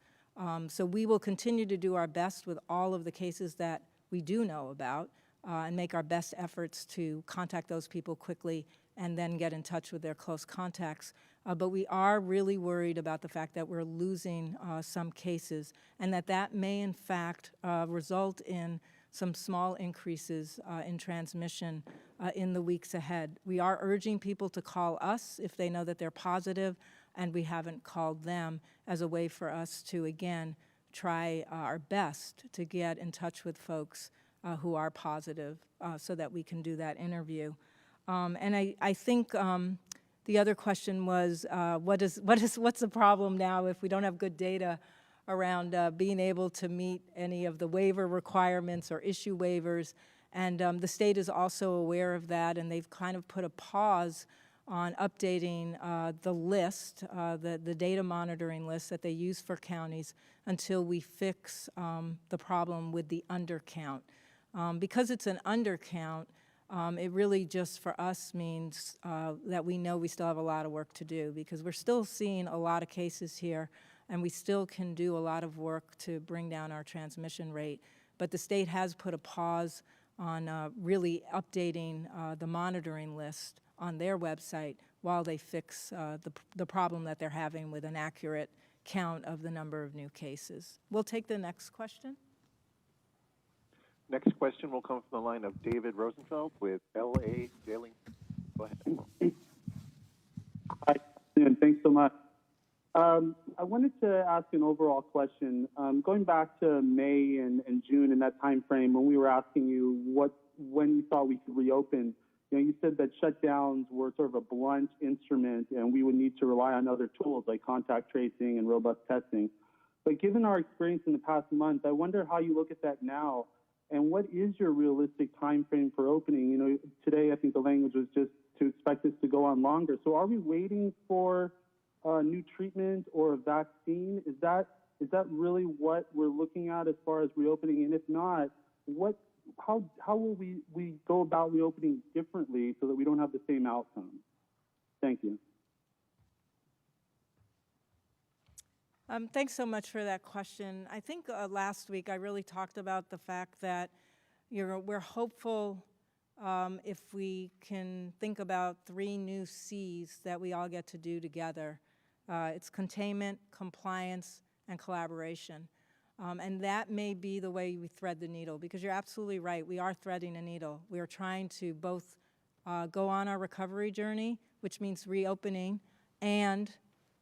S2: So we will continue to do our best with all of the cases that we do know about and make our best efforts to contact those people quickly and then get in touch with their close contacts. But we are really worried about the fact that we're losing some cases, and that may in fact result in some small increases in transmission in the weeks ahead. We are urging people to call us if they know that they're positive, and we haven't called them, as a way for us to, again, try our best to get in touch with folks who are positive so that we can do that interview. And I think the other question was, what's the problem now if we don't have good data around being able to meet any of the waiver requirements or issue waivers? And the state is also aware of that, and they've kind of put a pause on updating the list, the data monitoring list that they use for counties until we fix the problem with the undercount. Because it's an undercount, it really just for us means that we know we still have a lot of work to do, because we're still seeing a lot of cases here, and we still can do a lot of work to bring down our transmission rate. But the state has put a pause on really updating the monitoring list on their website while they fix the problem that they're having with an accurate count of the number of new cases. We'll take the next question.
S4: Next question will come from the line of David Rosenfeld with LA Daily. Go ahead.
S9: Hi, and thanks so much. I wanted to ask an overall question. Going back to May and June, in that time frame, when we were asking you when you thought we could reopen, you said that shutdowns were sort of a blunt instrument, and we would need to rely on other tools like contact tracing and robust testing. But given our experience in the past month, I wonder how you look at that now, and what is your realistic time frame for opening? Today I think the language was just to expect this to go on longer. So are we waiting for new treatment or a vaccine? Is that really what we're looking at as far as reopening? And if not, how will we go about reopening differently so that we don't have the same outcome? Thank you.
S2: Thanks so much for that question. I think last week I really talked about the fact that we're hopeful if we can think about 3 new C's that we all get to do together. It's containment, compliance, and collaboration. And that may be the way we thread the needle, because you're absolutely right. We are threading a needle. We are trying to both go on our recovery journey, which means reopening, and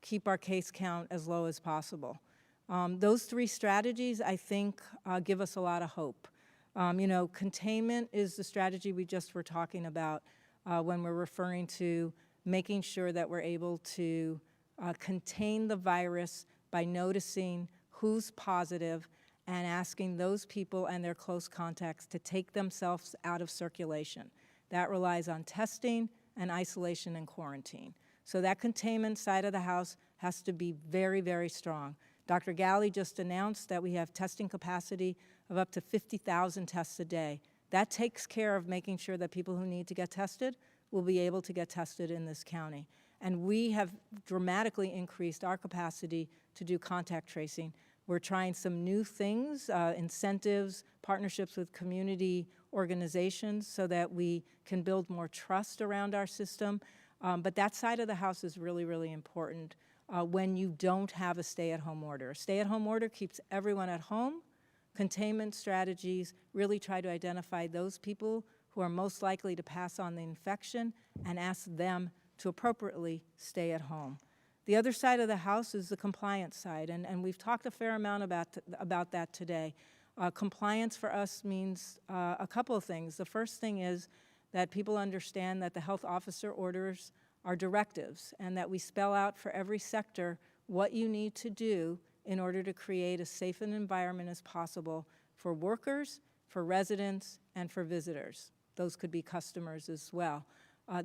S2: keep our case count as low as possible. Those 3 strategies, I think, give us a lot of hope. Containment is the strategy we just were talking about when we're referring to making sure that we're able to contain the virus by noticing who's positive and asking those people and their close contacts to take themselves out of circulation. That relies on testing and isolation and quarantine. So that containment side of the house has to be very, very strong. Dr. Galley just announced that we have testing capacity of up to 50,000 tests a day. That takes care of making sure that people who need to get tested will be able to get tested in this county. And we have dramatically increased our capacity to do contact tracing. We're trying some new things, incentives, partnerships with community organizations so that we can build more trust around our system. But that side of the house is really, really important when you don't have a stay-at-home order. A stay-at-home order keeps everyone at home. Containment strategies really try to identify those people who are most likely to pass on the infection and ask them to appropriately stay at home. The other side of the house is the compliance side, and we've talked a fair amount about that today. Compliance for us means a couple of things. The first thing is that people understand that the health officer orders are directives and that we spell out for every sector what you need to do in order to create as safe an environment as possible for workers, for residents, and for visitors. Those could be customers as well.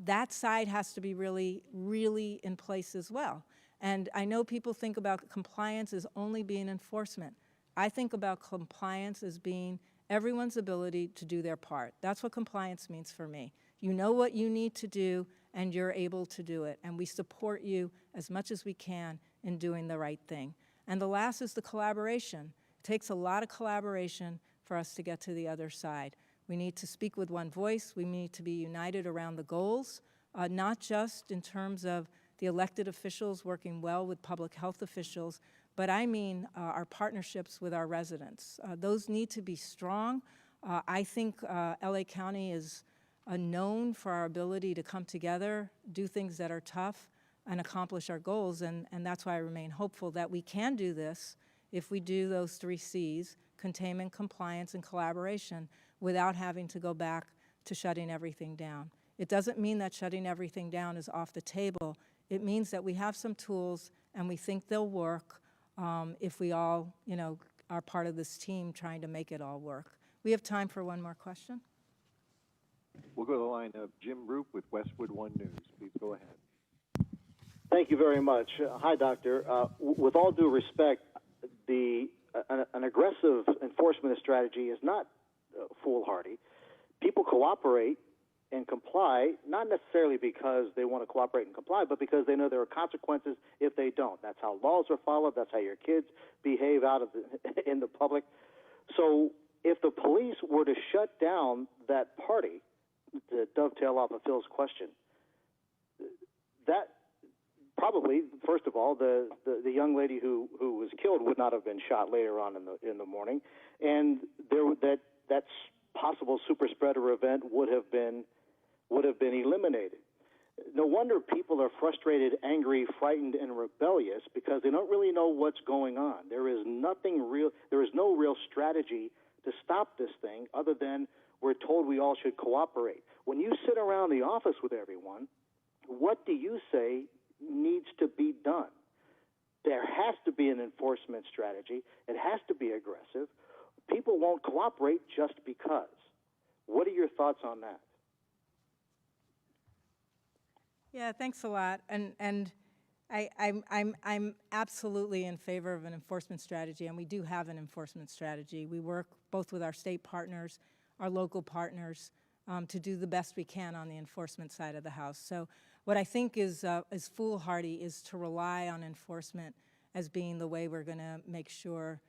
S2: That side has to be really, really in place as well. And I know people think about compliance as only being enforcement. I think about compliance as being everyone's ability to do their part. That's what compliance means for me. You know what you need to do, and you're able to do it. And we support you as much as we can in doing the right thing. And the last is the collaboration. It takes a lot of collaboration for us to get to the other side. We need to speak with one voice. We need to be united around the goals, not just in terms of the elected officials working well with public health officials, but I mean our partnerships with our residents. Those need to be strong. I think LA County is known for our ability to come together, do things that are tough, and accomplish our goals, and that's why I remain hopeful that we can do this if we do those 3 C's, containment, compliance, and collaboration, without having to go back to shutting everything down. It doesn't mean that shutting everything down is off the table. It means that we have some tools and we think they'll work if we all, are part of this team trying to make it all work. We have time for one more question.
S4: We'll go to the line of Jim Roop with Westwood One News. Please go ahead.
S10: Thank you very much. Hi, Doctor. With all due respect, an aggressive enforcement strategy is not foolhardy. People cooperate and comply, not necessarily because they want to cooperate and comply, but because they know there are consequences if they don't. That's how laws are followed. That's how your kids behave in the public. So if the police were to shut down that party, to dovetail off of Phil's question, that probably, first of all, the young lady who was killed would not have been shot later on in the morning, and that possible super spreader event would have been eliminated. No wonder people are frustrated, angry, frightened, and rebellious because they don't really know what's going on. There is no real strategy to stop this thing other than we're told we all should cooperate. When you sit around the office with everyone, what do you say needs to be done? There has to be an enforcement strategy. It has to be aggressive. People won't cooperate just because. What are your thoughts on that?
S2: Yeah, thanks a lot. And I'm absolutely in favor of an enforcement strategy, and we do have an enforcement strategy. We work both with our state partners, our local partners, to do the best we can on the enforcement side of the house. So what I think is foolhardy is to rely on enforcement as being the way we're going to make sure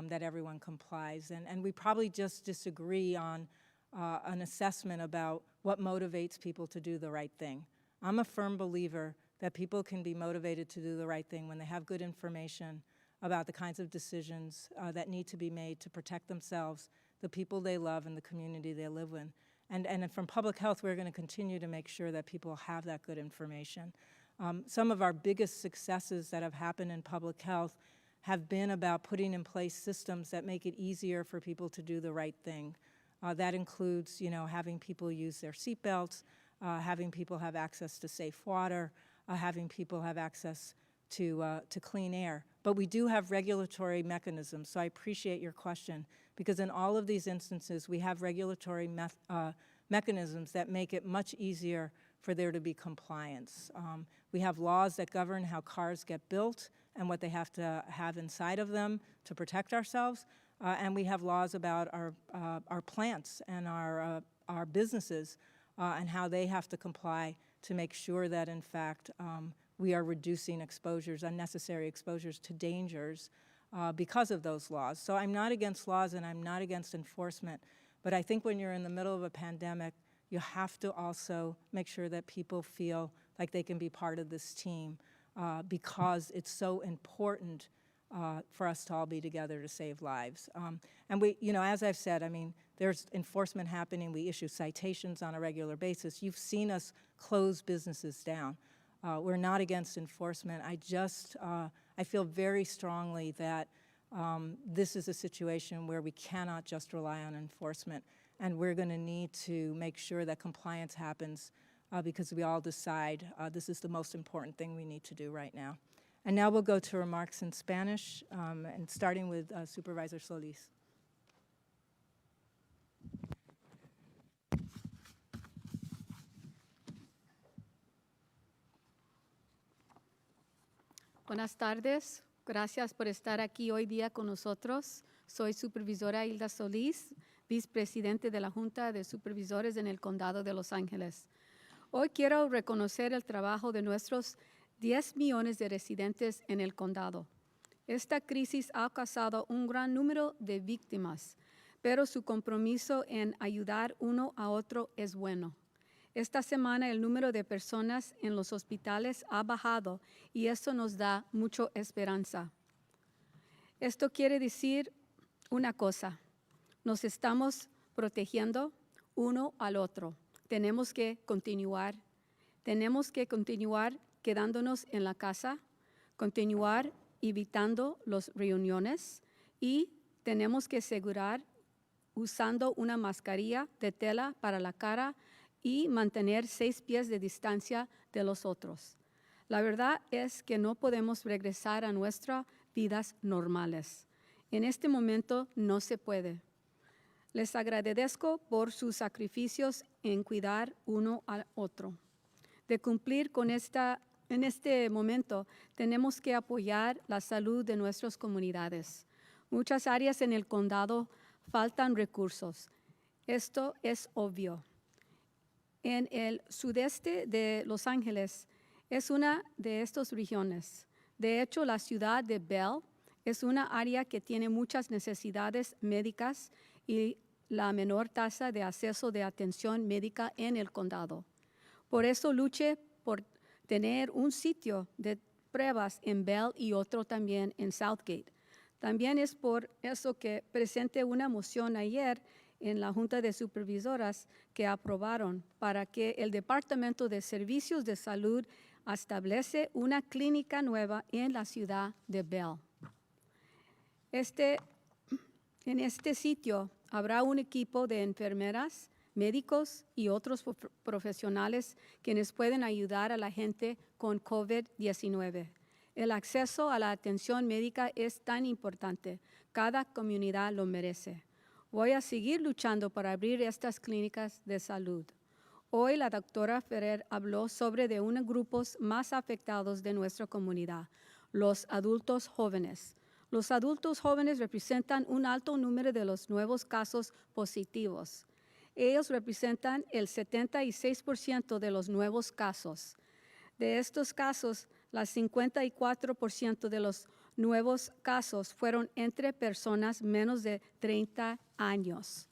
S2: that everyone complies. And we probably just disagree on an assessment about what motivates people to do the right thing. I'm a firm believer that people can be motivated to do the right thing when they have good information about the kinds of decisions that need to be made to protect themselves, the people they love, and the community they live in. And from public health, we're going to continue to make sure that people have that good information. Some of our biggest successes that have happened in public health have been about putting in place systems that make it easier for people to do the right thing. That includes, having people use their seatbelts, having people have access to safe water, having people have access to clean air. But we do have regulatory mechanisms, so I appreciate your question, because in all of these instances, we have regulatory mechanisms that make it much easier for there to be compliance. We have laws that govern how cars get built and what they have to have inside of them to protect ourselves, and we have laws about our plants and our businesses and how they have to comply to make sure that, in fact, we are reducing exposures, unnecessary exposures to dangers because of those laws. So I'm not against laws and I'm not against enforcement, but I think when you're in the middle of a pandemic, you have to also make sure that people feel like they can be part of this team because it's so important for us to all be together to save lives. And we, you know, as I've said, I mean, there's enforcement happening. We issue citations on a regular basis. You've seen us close businesses down. We're not against enforcement. I feel very strongly that this is a situation where we cannot just rely on enforcement, and we're going to need to make sure that compliance happens because we all decide this is the most important thing we need to do right now. And now we'll go to remarks in Spanish, and starting with Supervisor Solis.
S1: Buenas tardes. Gracias por estar aquí hoy día con nosotros. Soy Supervisora Hilda Solís, vicepresidente de la Junta de Supervisores en el Condado de Los Ángeles. Hoy quiero reconocer el trabajo de nuestros 10 millones de residentes en el condado. Esta crisis ha causado un gran número de víctimas, pero su compromiso en ayudar uno a otro es bueno. Esta semana el número de personas en los hospitales ha bajado y eso nos da mucha esperanza. Esto quiere decir una cosa: nos estamos protegiendo uno al otro. Tenemos que continuar quedándonos en la casa, continuar evitando las reuniones y tenemos que asegurar usando una mascarilla de tela para la cara y mantener 6 pies de distancia de los otros. La verdad es que no podemos regresar a nuestras vidas normales. En este momento no se puede. Les agradezco por sus sacrificios en cuidar uno al otro. De cumplir con en este momento, tenemos que apoyar la salud de nuestras comunidades. Muchas áreas en el condado faltan recursos. Esto es obvio. En el sudeste de Los Ángeles es una de estas regiones. De hecho, la ciudad de Bell es una área que tiene muchas necesidades médicas y la menor tasa de acceso de atención médica en el condado. Por eso luché por tener un sitio de pruebas en Bell y otro también en Southgate. También es por eso que presenté una moción ayer en la Junta de Supervisoras que aprobaron para que el Departamento de Servicios de Salud establece una clínica nueva en la ciudad de Bell. En este sitio habrá un equipo de enfermeras, médicos y otros profesionales quienes pueden ayudar a la gente con COVID-19. El acceso a la atención médica es tan importante. Cada comunidad lo merece. Voy a seguir luchando para abrir estas clínicas de salud. Hoy la doctora Ferrer habló sobre de unos grupos más afectados de nuestra comunidad, los adultos jóvenes. Los adultos jóvenes representan un alto número de los nuevos casos positivos. Ellos representan el 76% de los nuevos casos. De estos casos, el 54% de los nuevos casos fueron entre personas menos de 30 años.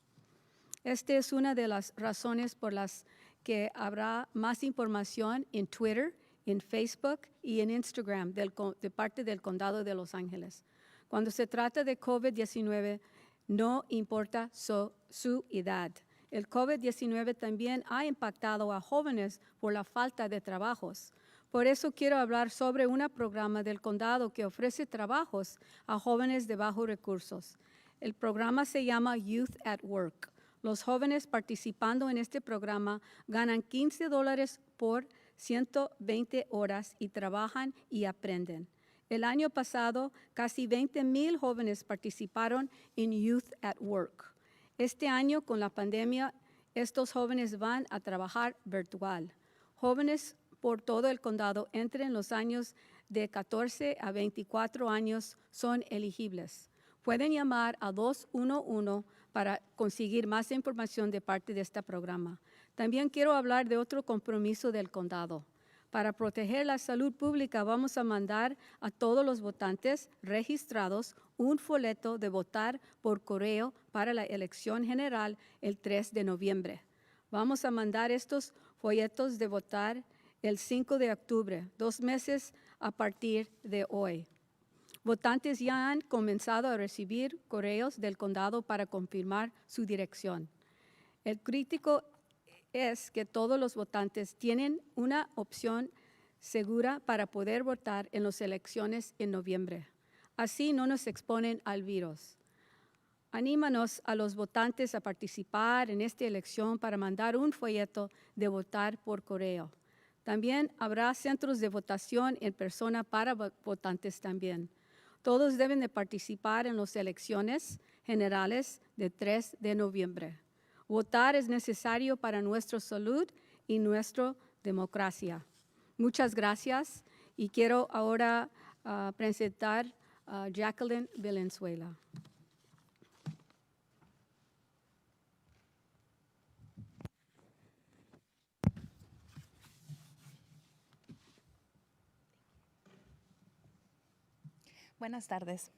S1: Esta es una de las razones por las que habrá más información en Twitter, en Facebook y en Instagram de parte del Condado de Los Ángeles. Cuando se trata de COVID-19, no importa su edad. El COVID-19 también ha impactado a jóvenes por la falta de trabajos. Por eso quiero hablar sobre un programa del condado que ofrece trabajos a jóvenes de bajos recursos. El programa se llama Youth at Work. Los jóvenes participando en este programa ganan $15 por 120 horas y trabajan y aprenden. El año pasado, casi 20,000 jóvenes participaron en Youth at Work. Este año, con la pandemia, estos jóvenes van a trabajar virtual. Jóvenes por todo el condado entre los años de 14 a 24 años son elegibles. Pueden llamar a 211 para conseguir más información de parte de este programa. También quiero hablar de otro compromiso del condado. Para proteger la salud pública, vamos a mandar a todos los votantes registrados un folleto de votar por correo para la elección general el 3 de noviembre. Vamos a mandar estos folletos de votar el 5 de octubre, 2 meses a partir de hoy. Votantes ya han comenzado a recibir correos del condado para confirmar su dirección. El crítico es que todos los votantes tienen una opción segura para poder votar en las elecciones en noviembre. Así no nos exponen al virus. Anímanos a los votantes a participar en esta elección para mandar un folleto de votar por correo. También habrá centros de votación en persona para votantes también. Todos deben de participar en las elecciones generales del 3 de noviembre. Votar es necesario para nuestra salud y nuestra democracia. Muchas gracias y quiero ahora presentar a Jacqueline Valenzuela.
S11: Buenas tardes.